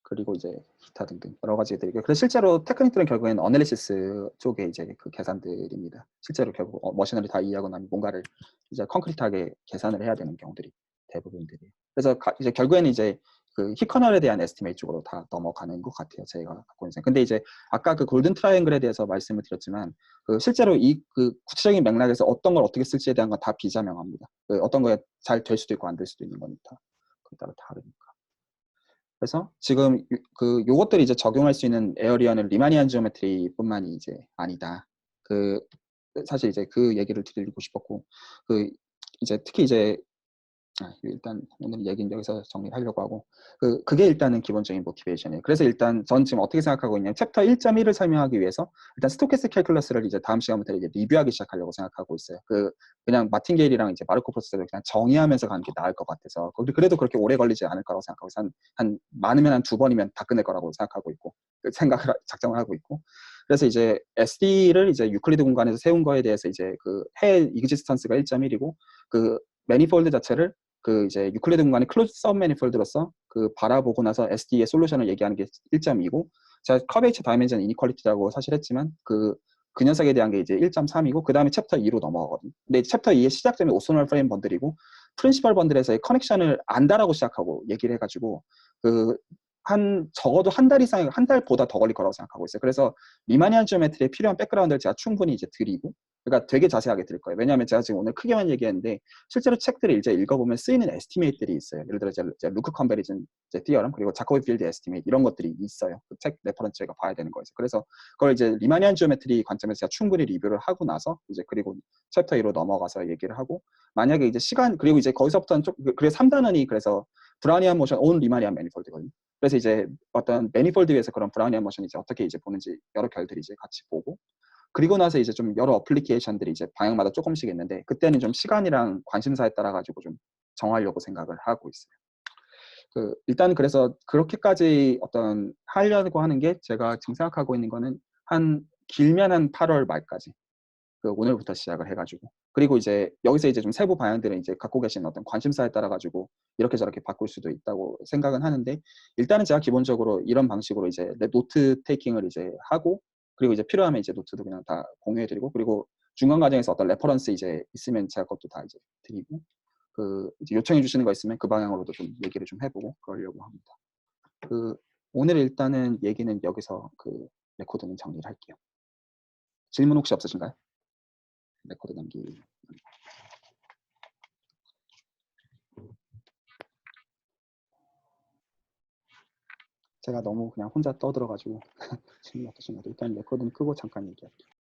그리고 이제 기타 등등 여러 가지들이 그래서 실제로 테크닉들은 결국에는 어널리시스 쪽에 이제 그 계산들입니다. 실제로 결국 머신너리 다 이해하고 나면 뭔가를 이제 컨크리트하게 계산을 해야 되는 경우들이 대부분들이에요. 그래서 이제 결국에는 이제 그 히커널에 대한 에스티메이트 쪽으로 다 넘어가는 것 같아요. 제가 갖고 있는 생각. 근데 이제 아까 그 골든 트라이앵글에 대해서 말씀을 드렸지만 그 실제로 이 그 구체적인 맥락에서 어떤 걸 어떻게 쓸지에 대한 건 다 비자명합니다. 어떤 거에 잘 될 수도 있고 안 될 수도 있는 거니까 그에 따라 다르니까. 그래서 지금 요것들이 이제 적용할 수 있는 에어리어는 리마니안 지오메트리뿐만이 이제 아니다. 사실 이제 그 얘기를 드리고 싶었고 이제 특히 이제 일단 오늘 얘기는 여기서 정리하려고 하고 그게 일단은 기본적인 모티베이션이에요. 그래서 일단 전 지금 어떻게 생각하고 있냐면 챕터 1.1을 설명하기 위해서 일단 스토캐스틱 캘큘러스를 이제 다음 시간부터 이제 리뷰하기 시작하려고 생각하고 있어요. 그냥 마틴게일이랑 이제 마르코 프로세서를 그냥 정의하면서 가는 게 나을 것 같아서 그래도 그렇게 오래 걸리지 않을 거라고 생각하고 있어요. 한 많으면 한 2번이면 다 끝낼 거라고 생각하고 있고 작정을 하고 있고 그래서 이제 SD를 이제 유클리드 공간에서 세운 거에 대해서 이제 해 이그지스턴스가 1.1이고 매니폴드 자체를 이제 유클리드 공간의 클로즈 섭 매니폴드로서 바라보고 나서 SD의 솔루션을 얘기하는 게 1.2고 제가 커베이처 다이멘전 이니퀄리티라고 사실 했지만 그 녀석에 대한 게 이제 1.3이고 그 다음에 챕터 2로 넘어가거든요. 근데 챕터 2의 시작점이 오소널 프레임 번들이고 프린시펄 번들에서의 커넥션을 안다라고 시작하고 얘기를 해가지고 적어도 한 달 이상, 한 달보다 더 걸릴 거라고 생각하고 있어요. 그래서 리마니안 지오메트리에 필요한 백그라운드를 제가 충분히 이제 드리고 그러니까 되게 자세하게 드릴 거예요. 왜냐하면 제가 지금 오늘 크게만 얘기했는데 실제로 책들을 이제 읽어보면 쓰이는 에스티메이트들이 있어요. 예를 들어 이제 루크 컨베리즌 티어럼 그리고 자코비 필드 에스티메이트 이런 것들이 있어요. 그 책 레퍼런스가 봐야 되는 거에서 그래서 그걸 이제 리마니안 지오메트리 관점에서 제가 충분히 리뷰를 하고 나서 이제 그리고 챕터 2로 넘어가서 얘기를 하고 만약에 이제 그리고 이제 거기서부터는 그래서 3단원이 그래서 브라우니안 모션 온 리마니안 매니폴드거든요. 그래서 이제 어떤 매니폴드 위에서 그런 브라우니안 모션이 이제 어떻게 이제 보는지 여러 결들이 이제 같이 보고 그리고 나서 이제 좀 여러 어플리케이션들이 이제 방향마다 조금씩 있는데 그때는 좀 시간이랑 관심사에 따라 가지고 좀 정하려고 생각을 하고 있어요. 일단 그래서 그렇게까지 하려고 하는 게 제가 지금 생각하고 있는 거는 길면 한 8월 말까지 그 오늘부터 시작을 해가지고, 그리고 이제 여기서 이제 좀 세부 방향들은 이제 갖고 계신 어떤 관심사에 따라 가지고 이렇게 저렇게 바꿀 수도 있다고 생각은 하는데, 일단은 제가 기본적으로 이런 방식으로 이제 노트 테이킹을 이제 하고, 그리고 이제 필요하면 이제 노트도 그냥 다 공유해드리고, 그리고 중간 과정에서 어떤 레퍼런스 이제 있으면 제가 그것도 다 이제 드리고, 그 이제 요청해 주시는 거 있으면 그 방향으로도 좀 얘기를 좀 해보고 그러려고 합니다. 그 오늘 일단은 얘기는 여기서 그 레코드는 정리를 할게요. 질문 혹시 없으신가요? 레코드 남기. 제가 너무 그냥 혼자 떠들어가지고 질문 없으신가요? 일단 레코드는 끄고 잠깐 얘기할게요.